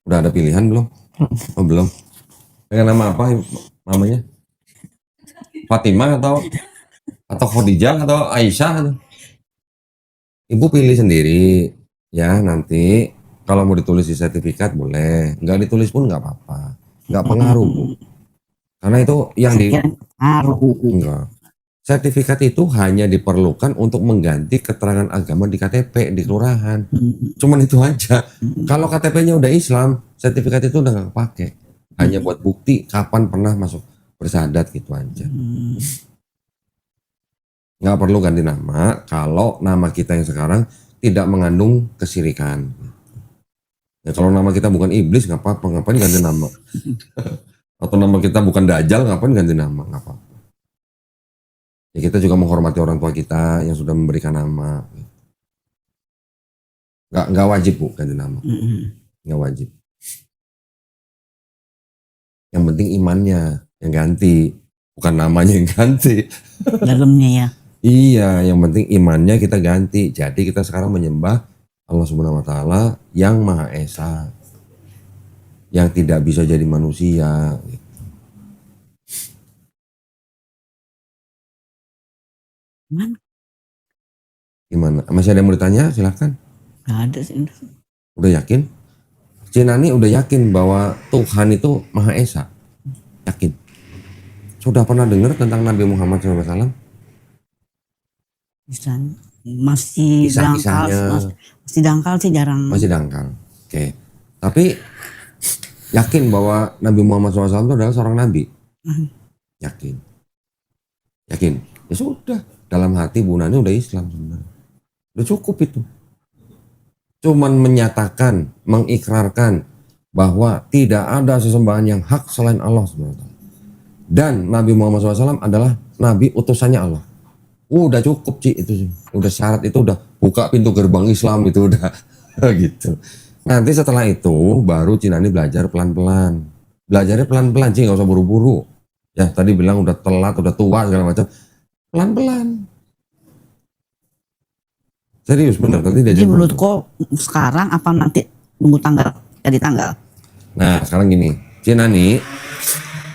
Udah ada pilihan belum? Oh belum. Pengen nama apa namanya? Fatimah atau Khadijah atau Aisyah? Ibu pilih sendiri ya nanti. Kalau mau ditulis di sertifikat boleh, nggak ditulis pun nggak apa-apa, nggak pengaruh Bu. Karena itu yang enggak. Sertifikat itu hanya diperlukan untuk mengganti keterangan agama di KTP di kelurahan. Cuman itu aja. Kalau KTP-nya udah Islam, sertifikat itu udah nggak kepake. Hanya buat bukti kapan pernah masuk bersyahadat gitu aja. Nggak perlu ganti nama kalau nama kita yang sekarang tidak mengandung kesirikan. Ya kalau nama kita bukan iblis nggak apa-apa, ngapain ganti nama? Atau nama kita bukan Dajjal, ngapain ganti nama? Nggak apa-apa. Ya kita juga menghormati orang tua kita yang sudah memberikan nama. Nggak wajib Bu ganti nama. Nggak wajib. Yang penting imannya yang ganti, bukan namanya yang ganti.
Dalamnya ya.
Iya, yang penting imannya kita ganti. Jadi kita sekarang menyembah Allah Subhanahu wa taala yang Maha Esa. Yang tidak bisa jadi manusia gitu. Gimana? Masih ada yang mau ditanya? Silakan.
Gak ada sih.
Udah yakin? Cinani udah yakin bahwa Tuhan itu Maha Esa? Yakin? Sudah pernah dengar tentang Nabi Muhammad SAW?
Masih dangkal, masih dangkal sih jarang.
Masih dangkal. Oke. Tapi yakin bahwa Nabi Muhammad SAW itu adalah seorang nabi? Yakin. Yakin? Ya sudah, dalam hati Bu Nani udah Islam sebenarnya. Udah cukup itu. Cuman menyatakan, mengikrarkan bahwa tidak ada sesembahan yang hak selain Allah SWT. Dan Nabi Muhammad SAW adalah Nabi utusannya Allah. Udah cukup Ci itu sih. Udah syarat itu udah buka pintu gerbang Islam itu udah gitu. Nanti setelah itu baru Cinani belajar pelan-pelan. Belajarnya pelan-pelan Ci, nggak usah buru-buru. Ya tadi bilang udah telat, udah tua segala macam. Pelan-pelan. Serius bener nanti
Jadi
diajar.
menurutku sekarang apa nanti nunggu tanggal, jadi tanggal?
Nah sekarang gini, Cinani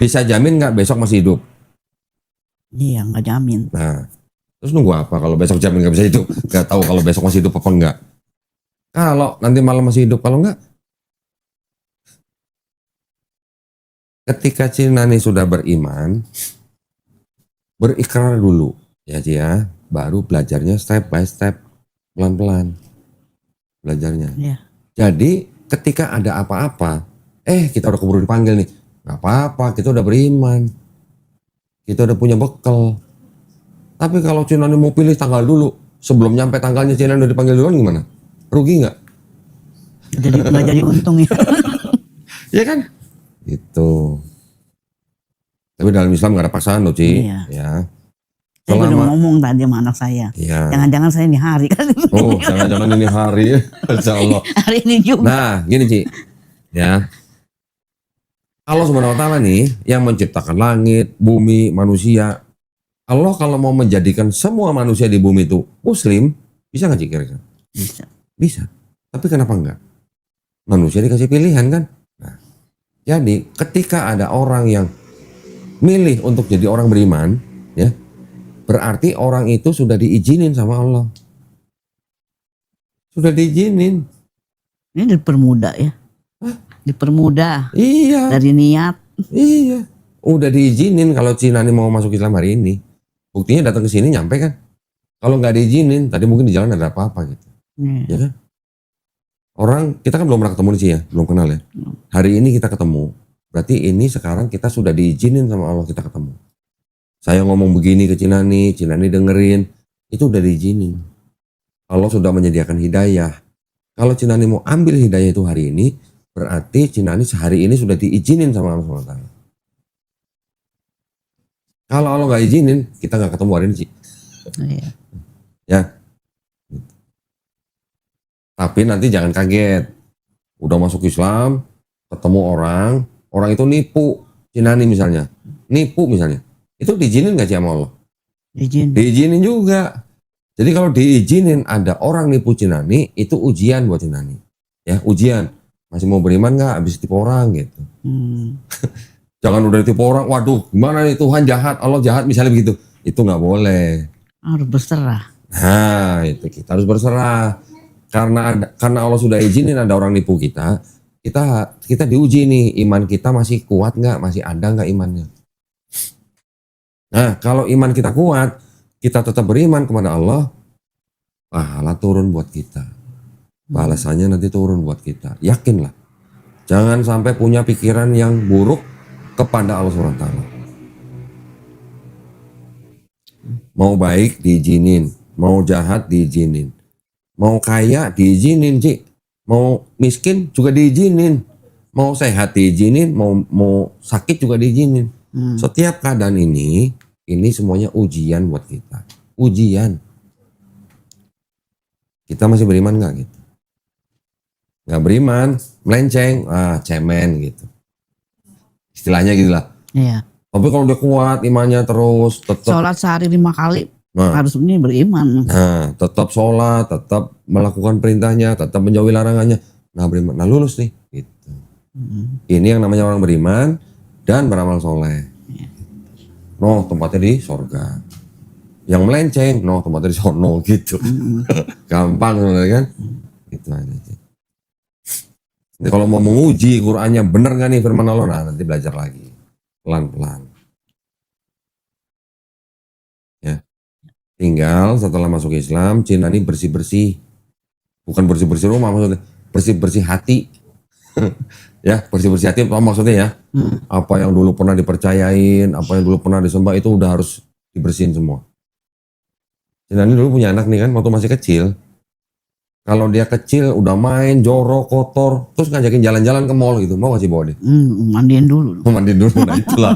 bisa jamin nggak besok masih hidup?
Iya, nggak jamin.
Nah, terus nunggu apa kalau besok jamin nggak bisa hidup? Nggak tahu kalau besok masih hidup apa enggak. Kalau nanti malam masih hidup, kalau enggak, ketika Cinani sudah beriman, berikrar dulu, ya Ci ya, baru belajarnya step by step, pelan-pelan belajarnya.
Iya.
Jadi ketika ada apa-apa, kita udah keburu dipanggil nih, nggak apa-apa, kita udah beriman, kita udah punya bekal. Tapi kalau Cinani mau pilih tanggal dulu, sebelum nyampe tanggalnya Cinani udah dipanggil duluan gimana? Rugi nggak?
Jadi nggak jadi untung ya.
Ya kan? Itu. Tapi dalam Islam nggak ada paksaan loh Ci.
Iya.
Ya.
Saya udah
Selama,
ngomong tadi sama anak saya.
ya.
Jangan-jangan saya ini hari kan.
Oh, jangan-jangan ini hari, Insya Allah.
Hari ini juga.
Nah, gini Ci. Ya. Allah Subhanahu wa taala nih yang menciptakan langit, bumi, manusia. Allah kalau mau menjadikan semua manusia di bumi itu muslim, bisa nggak Ci kira-kira?
Bisa.
Bisa. Tapi kenapa enggak? Manusia dikasih pilihan kan? Nah, jadi ketika ada orang yang milih untuk jadi orang beriman, ya, berarti orang itu sudah diizinin sama Allah. Sudah diizinin.
Ini dipermudah ya. Dipermudah
Iya,
dari niat.
iya. Udah diizinin kalau Cinani mau masuk Islam hari ini. Buktinya datang ke sini nyampe kan? Kalau nggak diizinin, tadi mungkin di jalan ada apa-apa gitu. Ya kan? Orang, kita kan belum pernah ketemu sih ya, belum kenal ya. Hari ini kita ketemu. Berarti ini sekarang kita sudah diizinin sama Allah kita ketemu. Saya ngomong begini ke Cinani, Cinani dengerin, itu udah diizinin. Allah sudah menyediakan hidayah. Kalau Cinani mau ambil hidayah itu hari ini, berarti Cinani sehari ini sudah diizinin sama Allah SWT. Kalau Allah nggak izinin, kita nggak ketemu hari ini Ci.
Iya.
Ya. Tapi nanti jangan kaget. Udah masuk Islam, ketemu orang itu nipu Cinani misalnya. Nipu misalnya. Itu diizinin nggak sih sama Allah?
Izin.
Diizinin juga. Jadi kalau diizinin ada orang nipu Cinani, itu ujian buat Cinani. Ya, ujian. Masih mau beriman nggak? Habis tipu orang gitu. Jangan udah ditipu orang, waduh gimana nih Tuhan jahat, Allah jahat misalnya begitu. Itu nggak boleh.
Harus berserah.
Nah itu kita harus berserah. Karena Allah sudah izinin ada orang nipu kita, kita diuji nih, iman kita masih kuat nggak, masih ada nggak imannya. Nah kalau iman kita kuat, kita tetap beriman kepada Allah, pahala turun buat kita. Balasannya nanti turun buat kita, yakinlah. Jangan sampai punya pikiran yang buruk kepada Allah SWT. Mau baik diizinin, mau jahat diizinin, mau kaya diizinin Ci, mau miskin juga diizinin, mau sehat diizinin, mau sakit juga diizinin. Setiap keadaan ini semuanya ujian buat kita, ujian. Kita masih beriman nggak gitu? Nggak beriman, melenceng, cemen gitu. Istilahnya gitu lah.
Iya.
Tapi kalau dia kuat imannya terus tetap
Sholat sehari 5 kali.
Nah.
Harus ini beriman.
Nah, tetap sholat, tetap melakukan perintahnya, tetap menjauhi larangannya. Nah, beriman. Nah, lulus nih. Gitu. Ini yang namanya orang beriman dan beramal soleh. No, tempatnya di sorga. Yang melenceng, no, tempatnya di sono gitu. Gampang sebenarnya kan? Itu aja sih. Jadi kalau mau menguji Qur'annya bener nggak nih firman Allah, nah nanti belajar lagi pelan-pelan. Ya, tinggal setelah masuk Islam, Cinani bersih-bersih, bukan bersih-bersih rumah maksudnya, bersih-bersih hati. Ya, bersih-bersih hati apa maksudnya ya? Apa yang dulu pernah dipercayain, apa yang dulu pernah disembah itu udah harus dibersihin semua. Nani dulu punya anak nih kan, waktu masih kecil. Kalau dia kecil udah main, jorok, kotor, terus ngajakin jalan-jalan ke mall gitu, mau gak sih bawa dia?
Mandiin dulu.
Mandiin dulu, nah itulah.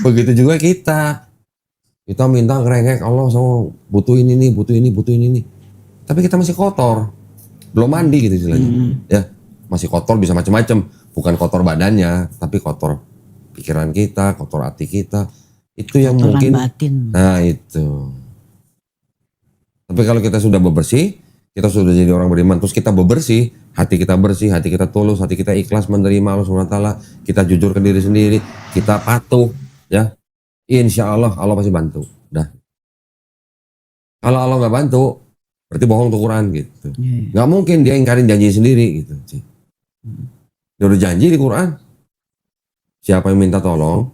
Begitu juga kita. Kita minta ngerengek, Allah sama butuh ini nih, butuh ini, butuh ini nih. Tapi kita masih kotor. Belum mandi gitu istilahnya. Ya, masih kotor bisa macam-macam. Bukan kotor badannya, tapi kotor pikiran kita, kotor hati kita. Itu yang
Kotoran
mungkin.
batin.
Nah itu. Tapi kalau kita sudah bebersih, kita sudah jadi orang beriman, terus kita bebersih, hati kita bersih, hati kita tulus, hati kita ikhlas menerima Allah SWT, kita jujur ke diri sendiri, kita patuh, ya. Insya Allah, Allah pasti bantu. Dah. Kalau Allah nggak bantu, berarti bohong tuh Quran gitu. Nggak mungkin dia ingkarin janji sendiri gitu. Dia udah janji di Quran. Siapa yang minta tolong,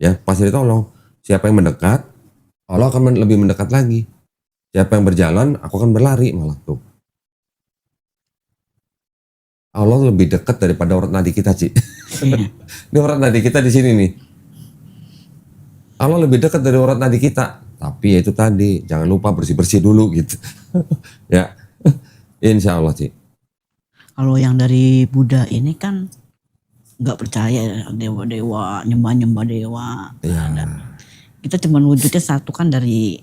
ya pasti ditolong. Siapa yang mendekat, Allah akan lebih mendekat lagi. Siapa yang berjalan, aku akan berlari malah tuh. Allah lebih dekat daripada urat nadi kita, Ci. Ini urat nadi kita di sini nih. Allah lebih dekat dari urat nadi kita. Tapi ya itu tadi, jangan lupa bersih-bersih dulu gitu. Ya, insya Allah, Ci.
Kalau yang dari Buddha ini kan nggak percaya dewa-dewa, nyembah-nyembah dewa.
Ya.
Dan kita cuma wujudnya satu kan dari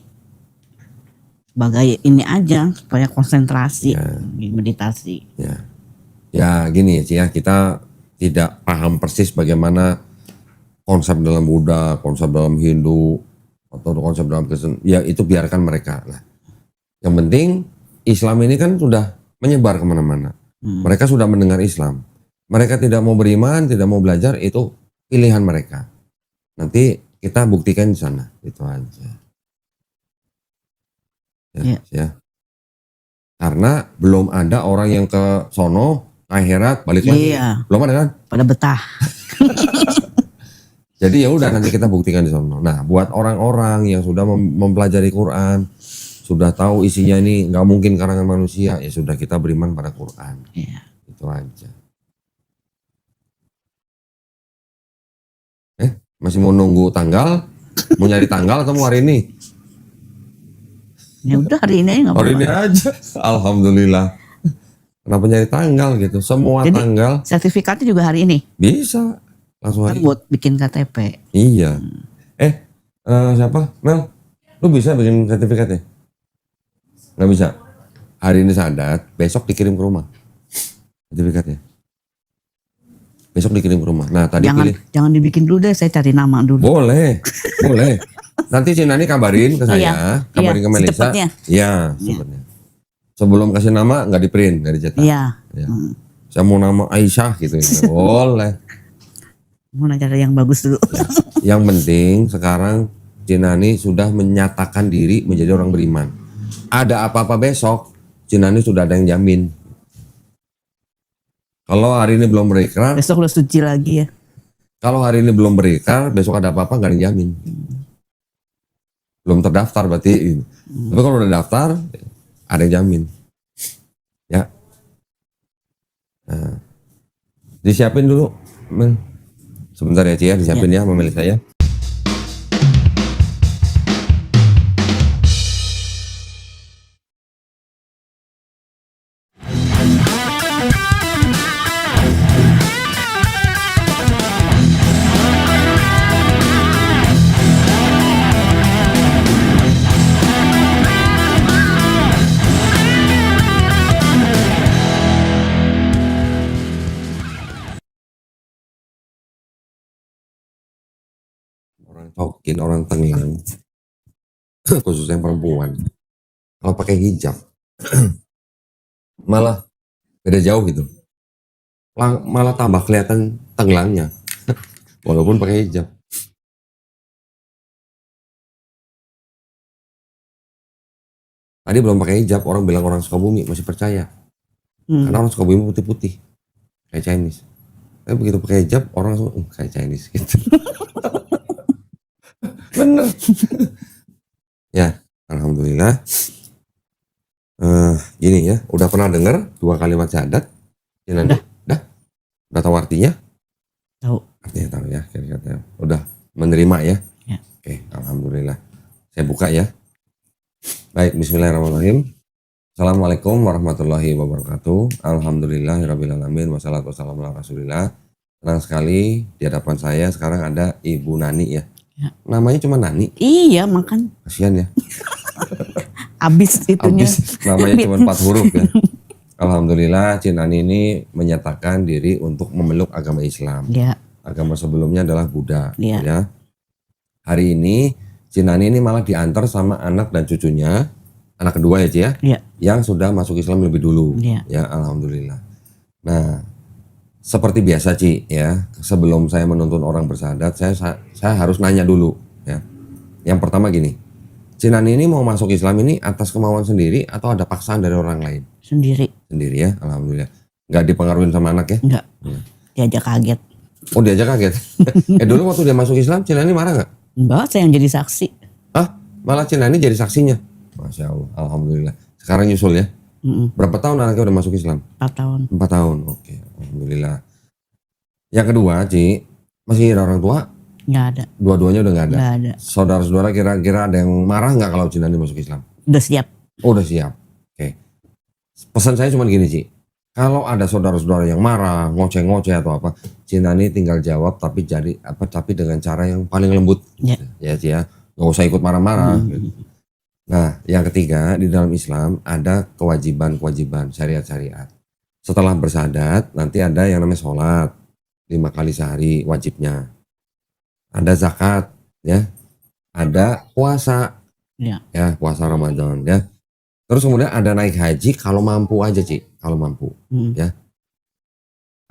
sebagai ini aja supaya konsentrasi, meditasi.
Ya. Ya gini Ci ya, kita tidak paham persis bagaimana konsep dalam Buddha, konsep dalam Hindu, atau konsep dalam Kristen. Ya itu biarkan mereka lah. Yang penting Islam ini kan sudah menyebar kemana-mana. Mereka sudah mendengar Islam. Mereka tidak mau beriman, tidak mau belajar, itu pilihan mereka. Nanti kita buktikan di sana, itu aja. Ya. Karena belum ada orang yang ke sono, akhirat, balik lagi.
Iya.
Belum ada kan?
Pada betah.
Jadi ya udah nanti kita buktikan di sono. Nah, buat orang-orang yang sudah mempelajari Quran, sudah tahu isinya ini nggak mungkin karangan manusia, ya sudah kita beriman pada Quran.
Iya.
Itu aja. Masih mau nunggu tanggal? Mau nyari tanggal atau mau hari ini?
Ya udah hari ini nggak
Hari ini aja. Alhamdulillah. Kenapa nyari tanggal gitu? Semua
Jadi,
tanggal
sertifikatnya juga hari ini.
bisa. Langsung
Kan
hari.
buat bikin KTP.
Iya. Siapa? Mel, lu bisa bikin sertifikatnya? Nggak bisa. Hari ini sadat, besok dikirim ke rumah. Sertifikatnya. Besok dikirim ke rumah. Nah tadi pilih.
Jangan dibikin dulu deh, saya cari nama dulu.
Boleh, boleh. Nanti si Nani kabarin ke saya, kabarin ke Melisa.
Secepatnya.
Iya, secepatnya. Sebelum kasih nama nggak di print, nggak dicetak.
Iya.
Ya. Saya mau nama Aisyah gitu. Boleh.
Mau cari yang bagus dulu.
Yang penting sekarang Cinani sudah menyatakan diri menjadi orang beriman. Ada apa-apa besok, Cinani sudah ada yang jamin. Kalau hari ini belum berikrar,
Besok lo suci lagi ya.
kalau hari ini belum berikrar, besok ada apa-apa nggak ada yang jamin. Belum terdaftar berarti. Tapi kalau udah daftar, ada yang jamin. Ya. Nah, disiapin dulu. Sebentar ya Ci ya, disiapin ya sama Melisa ya. Orang Tokin, orang Tenggang, khususnya yang perempuan, kalau pakai hijab, malah beda jauh gitu. Malah tambah kelihatan tenglangnya, walaupun pakai hijab. Tadi belum pakai hijab, orang bilang orang Sukabumi masih percaya. Karena orang Sukabumi putih-putih, kayak Chinese. Tapi begitu pakai hijab, orang langsung kayak Chinese gitu. Bener. Ya, alhamdulillah. Gini ya, udah pernah dengar 2 kalimat syahadat? Udah tahu artinya?
Tahu.
Artinya tahu ya, kira-kira udah menerima ya.
Ya.
Oke, alhamdulillah. Saya buka ya. Baik, bismillahirrahmanirrahim. Assalamualaikum warahmatullahi wabarakatuh. Alhamdulillahirabbil alamin wassalatu wassalamu ala Rasulillah. Senang sekali di hadapan saya sekarang ada Ibu Nani ya.
Ya.
Namanya cuma Nani.
Iya, makan
Kasihan ya.
habis itunya.
Habis namanya cuma 4 huruf ya. Alhamdulillah Cik Nani ini menyatakan diri untuk memeluk agama Islam.
Ya,
Agama sebelumnya adalah Buddha
Ya.
ya. Hari ini Cik Nani ini malah diantar sama anak dan cucunya, anak kedua ya Ci ya,
ya,
yang sudah masuk Islam lebih dulu.
Ya.
Ya, alhamdulillah. Nah, seperti biasa Ci ya, sebelum saya menuntun orang bersyahadat, saya harus nanya dulu ya. Yang pertama gini, Cik Nani ini mau masuk Islam ini atas kemauan sendiri atau ada paksaan dari orang lain?
sendiri.
Sendiri ya, alhamdulillah. Nggak dipengaruhi sama anak ya?
Enggak.
Ya.
Diajak kaget.
Oh, diajak kaget. Dulu waktu dia masuk Islam, Cik Nani marah nggak?
Enggak, saya yang jadi saksi.
Ah, malah Cik Nani jadi saksinya. Masya Allah, alhamdulillah. Sekarang nyusul ya. Berapa tahun anaknya udah masuk Islam?
4 tahun.
4 tahun, oke. Alhamdulillah. Yang kedua, Ci, masih ada orang tua?
Enggak ada.
Dua-duanya udah nggak ada?
Enggak ada.
Saudara-saudara kira-kira ada yang marah nggak kalau Cik Nani masuk Islam?
Udah siap.
Oh, udah siap. Oke. Pesan saya cuma gini, Ci. Kalau ada saudara-saudara yang marah, ngoceh-ngoceh atau apa, Cik Nani tinggal jawab tapi dengan cara yang paling lembut.
Ya.
Ya, Ci ya. Nggak usah ikut marah-marah. Nah, yang ketiga, di dalam Islam ada kewajiban-kewajiban syariat-syariat. Setelah bersyahadat, nanti ada yang namanya sholat 5 kali sehari wajibnya. Ada zakat, ya. Ada puasa,
Ya.
ya puasa Ramadan, ya. Terus kemudian ada naik haji kalau mampu aja, Ci, kalau mampu. Ya.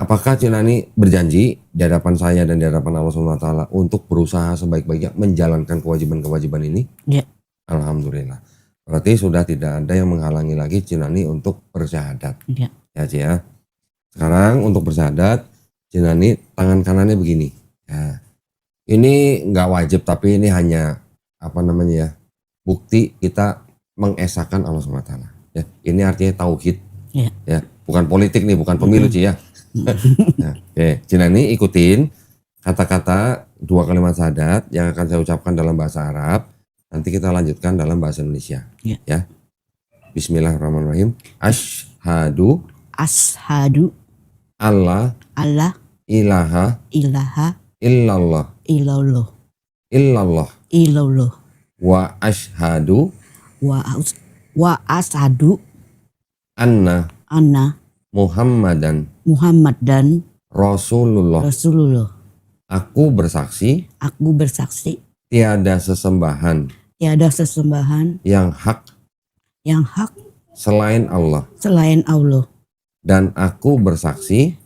Apakah Cik Nani berjanji di hadapan saya dan di hadapan Allah SWT untuk berusaha sebaik-baiknya menjalankan kewajiban-kewajiban ini?
Ya.
Alhamdulillah. Berarti sudah tidak ada yang menghalangi lagi Cik Nani untuk bersyahadat.
Ya.
Ya Ci ya. Sekarang untuk bersyahadat, Cik Nani tangan kanannya begini. Ya. Ini nggak wajib tapi ini hanya bukti kita mengesahkan Allah SWT. Ya. Ini artinya tauhid.
Ya.
Ya. Bukan politik nih, bukan pemilu Ci ya. Nah, oke, Cik Nani ikutin kata-kata 2 kalimat syahadat yang akan saya ucapkan dalam bahasa Arab. Nanti kita lanjutkan dalam bahasa Indonesia. Ya. Bismillahirrahmanirrahim. Asyhadu alla ilaha illallah wa asyhadu
wa ashadu
anna
anna
Muhammadan
Rasulullah.
Aku bersaksi tiada sesembahan
yang hak
selain Allah, dan aku bersaksi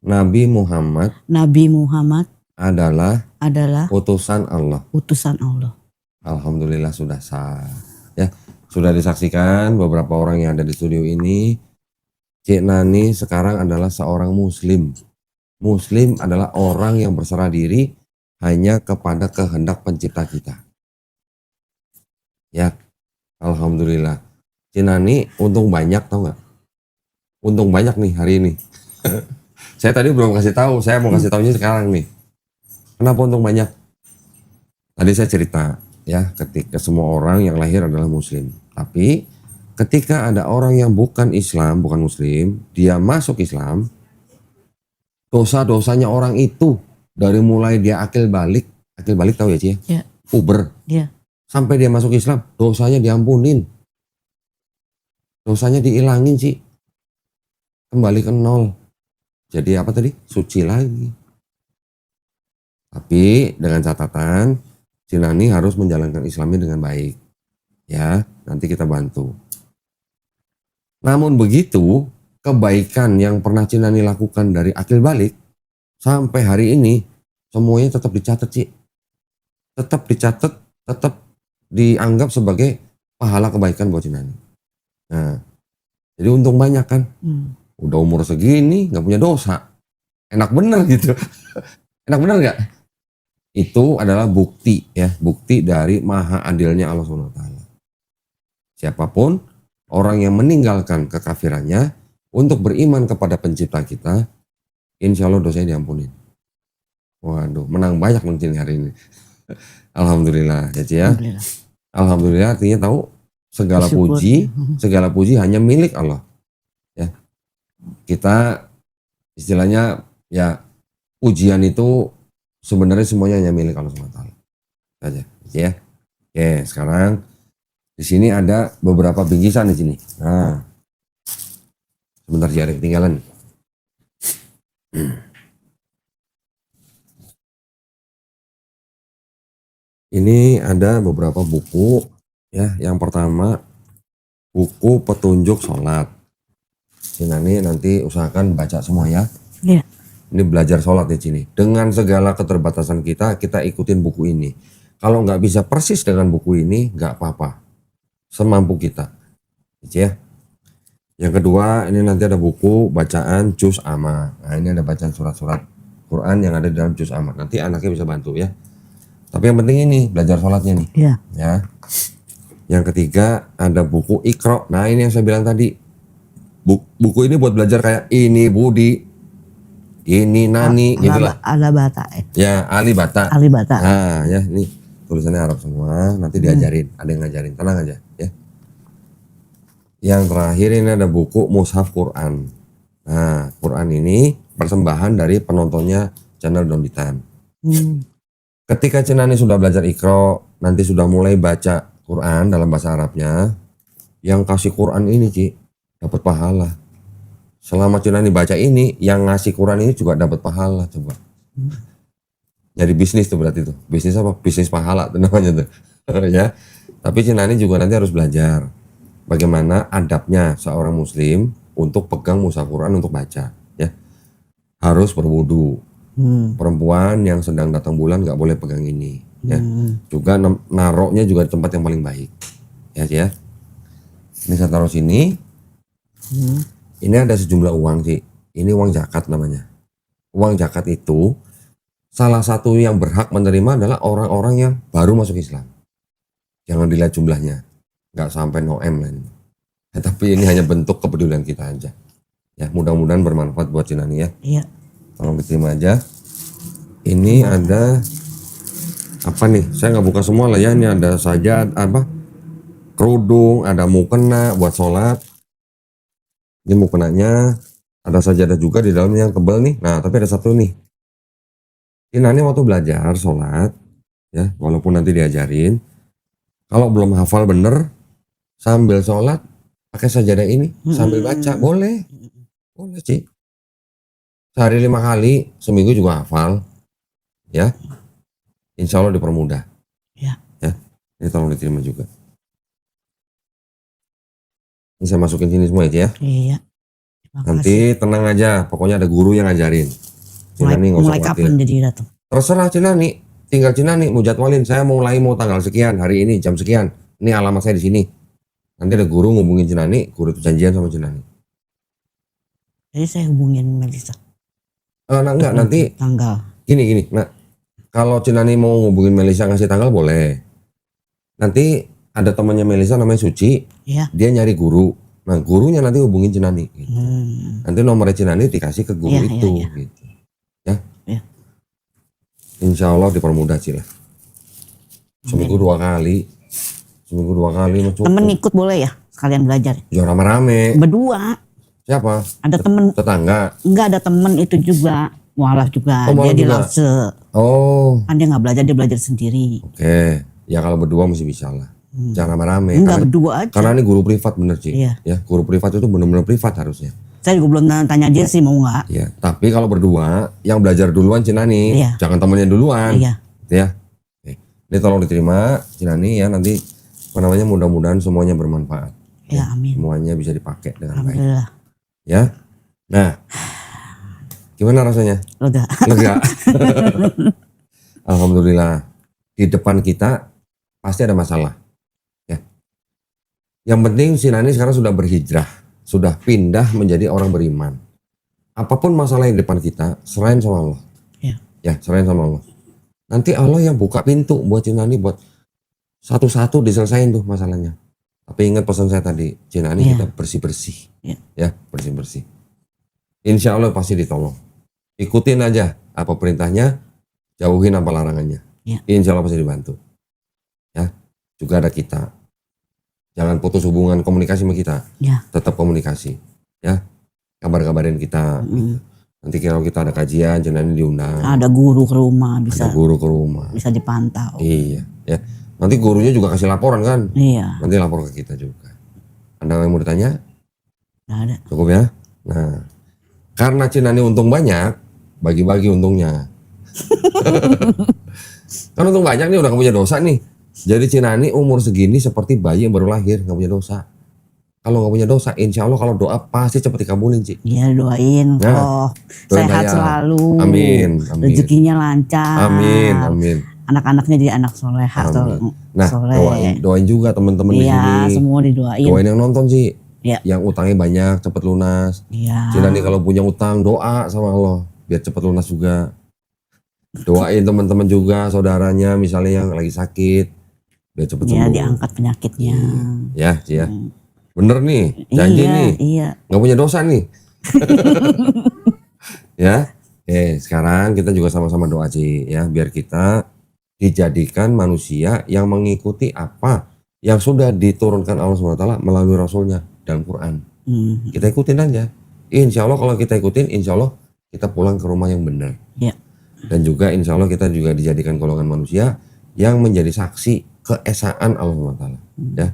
Nabi Muhammad adalah utusan Allah. Alhamdulillah sudah sah. Ya, sudah disaksikan beberapa orang yang ada di studio ini. Cik Nani sekarang adalah seorang muslim. Muslim adalah orang yang berserah diri hanya kepada kehendak pencipta kita. Ya, alhamdulillah. Cik Nani untung banyak, tau nggak? Untung banyak nih hari ini. Saya tadi belum kasih tahu, saya mau kasih tahunya sekarang nih. Kenapa untung banyak? Tadi saya cerita ya, ketika semua orang yang lahir adalah muslim. Tapi ketika ada orang yang bukan Islam, bukan muslim, dia masuk Islam, dosa-dosanya orang itu dari mulai dia akil balik tahu ya Ci?
Ya.
Puber.
Ya.
Sampai dia masuk Islam, dosanya diampunin. Dosanya dihilangin Ci. Kembali ke nol. Jadi apa tadi? Suci lagi. Tapi dengan catatan, Cik Nani harus menjalankan Islamnya dengan baik. Ya, nanti kita bantu. Namun begitu, kebaikan yang pernah Cik Nani lakukan dari akil balik sampai hari ini, semuanya tetap dicatat Cik. Tetap dicatat, tetap dianggap sebagai pahala kebaikan buat Cik Nani. Nah, jadi untung banyak kan. Udah umur segini, gak punya dosa. Enak bener gitu. Enak bener gak? Itu adalah bukti ya, bukti dari maha adilnya Allah SWT. Siapapun orang yang meninggalkan kekafirannya untuk beriman kepada pencipta kita, insya Allah dosanya diampunin. Waduh, menang banyak mungkin hari ini. Alhamdulillah ya Ci ya.
Alhamdulillah.
Alhamdulillah artinya tahu segala
Bersyukur.
segala puji hanya milik Allah. Ya. Kita istilahnya ya ujian itu sebenarnya semuanya hanya milik Allah SWT. Saja, ya. Oke, sekarang di sini ada beberapa bingkisan di sini. Nah, sebentar sih ada ketinggalan. Ini ada beberapa buku ya. Yang pertama buku petunjuk sholat. Ini nanti usahakan baca semua ya.
Iya.
Ini belajar sholat di sini. Dengan segala keterbatasan kita ikutin buku ini. Kalau nggak bisa persis dengan buku ini, nggak apa-apa. Semampu kita. Ya. Yang kedua, ini nanti ada buku bacaan juz amma. Nah, ini ada bacaan surat-surat Quran yang ada di dalam juz amma. Nanti anaknya bisa bantu ya. Tapi yang penting ini belajar sholatnya nih.
Iya.
Ya. Yang ketiga ada buku Iqra. Nah, ini yang saya bilang tadi. Buku ini buat belajar kayak ini Budi, ini Nani gitu lah.
Alibata.
Ya, Alibata.
Alibata.
Nah, ya ini tulisannya Arab semua. Nanti diajarin, ada yang ngajarin. Tenang aja, ya. Yang terakhir ini ada buku Mushaf Quran. Nah, Quran ini persembahan dari penontonnya channel Donditan. Ketika Cinani sudah belajar Iqra, nanti sudah mulai baca Quran dalam bahasa Arabnya, yang kasih Quran ini Ci dapat pahala. Selama Cinani baca ini, yang ngasih Quran ini juga dapat pahala. Coba. Jadi bisnis tuh berarti tuh. Bisnis apa? Bisnis pahala tuh namanya tuh. Ya. Tapi Cinani juga nanti harus belajar bagaimana adabnya seorang muslim untuk pegang mushaf Quran untuk baca. Ya. Harus berwudu. Perempuan yang sedang datang bulan nggak boleh pegang ini. Ya. Juga naroknya juga di tempat yang paling baik. Ya, ya. Ini saya taruh sini. Ini ada sejumlah uang sih. Ini uang zakat namanya. Uang zakat itu salah satu yang berhak menerima adalah orang-orang yang baru masuk Islam. Jangan dilihat jumlahnya, nggak sampai no-m lah ini. Ya, tapi ini hanya bentuk kepedulian kita aja. Ya, mudah-mudahan bermanfaat buat Cinani ya.
Iya.
Tolong diterima aja. Ini ada apa nih? Saya nggak buka semua lah ya. Ini ada sajad apa? Kerudung, ada mukena buat sholat. Ini mukenanya ada sajadah juga di dalamnya yang tebal nih. Nah, tapi ada satu nih. Ini waktu belajar sholat, ya, walaupun nanti diajarin, kalau belum hafal bener, sambil sholat pakai sajadah ini, sambil baca, boleh sih. Sehari 5 kali, seminggu juga hafal, ya. Insya Allah dipermudah.
Ya.
Ya, ini tolong diterima juga. Ini saya masukin sini semua ya.
Iya.
Nanti tenang aja, pokoknya ada guru yang ngajarin. Cinani nggak usah
mulai
khawatir.
kapan jadi datang?
Terserah Cinani, tinggal Cinani mau jadwalin. Saya mau tanggal sekian, hari ini jam sekian. Ini alamat saya di sini. Nanti ada guru ngubungin Cinani, guru itu janjian sama Cinani.
Jadi saya hubungin Melisa.
Nah, enggak nanti
Tanggal.
gini. Nah, kalau Cinani mau ngubungin Melisa ngasih tanggal boleh. Nanti ada temannya Melisa namanya Suci,
Iya.
dia nyari guru. Nah, gurunya nanti hubungin Cinani. Gitu. Nanti nomornya Cinani dikasih ke guru itu.
Iya.
Gitu. Ya.
Iya.
Insya Allah dipermudah sih lah. Seminggu 2 kali. Seminggu 2 kali.
Temen ikut boleh ya? Sekalian belajar.
Ya rame-rame.
Berdua.
Siapa?
Ada temen.
Tetangga.
Enggak, ada temen itu juga. Mualaf juga.
Oh, mualaf
dia di
juga.
Lause.
Oh.
Kan dia nggak belajar, dia belajar sendiri.
Oke. Ya kalau berdua masih bisa lah. Jangan rame-rame.
Enggak, berdua aja.
Karena ini guru privat bener sih.
Iya.
Ya, guru privat itu bener-bener privat harusnya.
Saya juga belum tanya dia sih mau nggak.
Ya, tapi kalau berdua yang belajar duluan Cinani,
Iya.
jangan temennya duluan.
Iya.
Ya. Oke. Ini tolong diterima Cinani ya, nanti mudah-mudahan semuanya bermanfaat.
Ya, amin.
Semuanya bisa dipakai dengan baik.
Alhamdulillah.
Ya. Nah. Gimana rasanya?
Lega.
Lega. Alhamdulillah. Di depan kita pasti ada masalah. Ya. Yang penting Cinani sekarang sudah berhijrah, sudah pindah menjadi orang beriman. Apapun masalah yang di depan kita, serahin sama Allah.
Ya.
Ya, serahin sama Allah. Nanti Allah yang buka pintu buat Cinani, buat satu-satu diselesain tuh masalahnya. Tapi ingat pesan saya tadi, Cinani kita bersih-bersih. Ya, bersih-bersih. Insya Allah pasti ditolong. Ikutin aja apa perintahnya, jauhin apa larangannya.
Ya.
Insya Allah pasti dibantu. Ya, juga ada kita. Jangan putus hubungan komunikasi sama kita.
Ya.
Tetap komunikasi. Ya, kabar-kabarin kita. Nanti kalau kita ada kajian, Cinani diundang.
Ada guru ke rumah,
Ada guru ke rumah.
bisa dipantau.
Iya, ya. Nanti gurunya juga kasih laporan kan?
Iya.
Nanti lapor ke kita juga. Anda yang mau ditanya?
Nggak ada.
Cukup ya? Nah, karena Cinani untung banyak, bagi-bagi untungnya. Kan untung banyak nih, udah gak punya dosa nih. Jadi Cinani umur segini seperti bayi yang baru lahir, gak punya dosa. Kalau gak punya dosa, insya Allah kalau doa pasti cepat dikabulin, Ci.
Iya, doain.
Nah,
sehat
saya.
selalu.
Amin, amin.
Rezekinya lancar.
Amin, amin.
Anak-anaknya jadi anak soleha.
Nah, doain juga teman-teman di sini.
Iya, semua didoain.
Doain yang nonton, Ci.
Iya.
Yang utangnya banyak, cepet lunas.
Iya.
Cinani kalau punya utang, doa sama Allah biar cepet lunas juga. Doain teman-teman juga, saudaranya misalnya yang lagi sakit, biar cepet sembuh.
Iya, diangkat penyakitnya.
Ya, Ci ya. Bener nih, janji nih.
Iya.
Gak punya dosa nih. Ya. Sekarang kita juga sama-sama doa, Ci, ya, biar kita dijadikan manusia yang mengikuti apa yang sudah diturunkan Allah SWT melalui Rasulnya dan Quran. Kita ikutin aja. Insya Allah kalau kita ikutin, insya Allah kita pulang ke rumah yang benar.
Iya.
Dan juga insya Allah kita juga dijadikan golongan manusia yang menjadi saksi keesaan Allah SWT. Ya.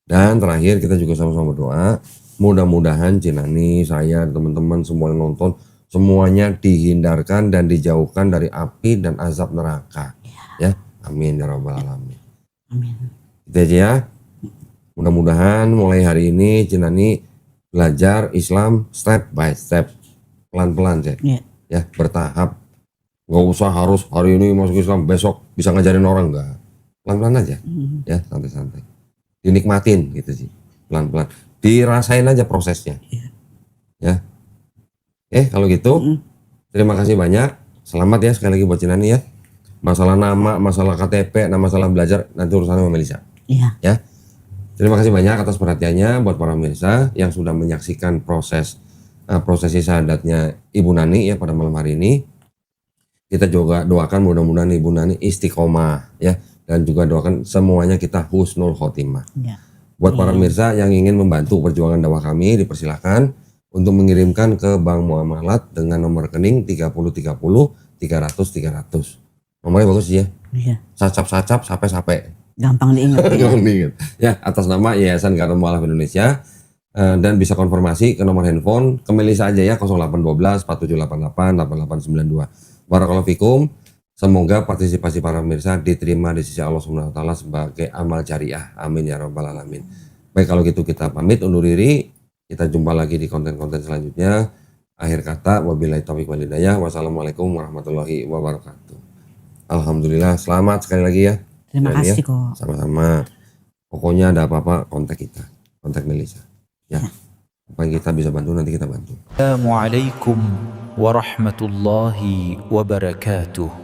Dan terakhir kita juga sama-sama berdoa, mudah-mudahan Cinani, saya, teman-teman semua yang nonton, semuanya dihindarkan dan dijauhkan dari api dan azab neraka. Ya, amin ya rabbal alamin.
Amin.
Itu aja ya. Mudah-mudahan mulai hari ini Cinani belajar Islam step by step, pelan-pelan ya. Ya, bertahap. Nggak usah harus hari ini masuk Islam, besok bisa ngajarin orang, enggak. Pelan-pelan aja. Ya, santai-santai. Dinikmatin gitu sih, pelan-pelan. Dirasain aja prosesnya. Ya. Kalau gitu, terima kasih banyak. Selamat ya sekali lagi buat Cinani ya. Masalah nama, masalah KTP, masalah belajar, nanti urusannya sama Melisa.
Iya.
Ya. Terima kasih banyak atas perhatiannya buat para pemirsa yang sudah menyaksikan prosesi syahadatnya Ibu Nani ya pada malam hari ini. Kita juga doakan mudah-mudahan Ibu Nani istiqomah ya, dan juga doakan semuanya kita husnul khotimah. Ya. Buat para pemirsa yang ingin membantu perjuangan dakwah kami, dipersilahkan untuk mengirimkan ke Bank Muamalat dengan nomor rekening 3030 300 300. Nomornya bagus ya. Iya. Sacap-sacap sampai.
Gampang diingat.
Gampang diingat. Ya, atas nama Yayasan Karunia Mu'alaf Indonesia, dan bisa konfirmasi ke nomor handphone ke Melisa aja ya, 0812 4788 8892. Barakallahu fikum. Semoga partisipasi para pemirsa diterima di sisi Allah Subhanahu wa taala sebagai amal jariah. Amin ya rabbal alamin. Baik, kalau gitu kita pamit undur diri. Kita jumpa lagi di konten-konten selanjutnya. Akhir kata, wabillahi taufiq wal hidayah. Wassalamualaikum warahmatullahi wabarakatuh. Alhamdulillah, selamat sekali lagi ya.
Terima kasih kok.
Sama-sama. Pokoknya ada apa-apa kontak kita, kontak Melisa. Ya. Apa yang kita bisa bantu nanti kita bantu.
Assalamualaikum warahmatullahi wabarakatuh.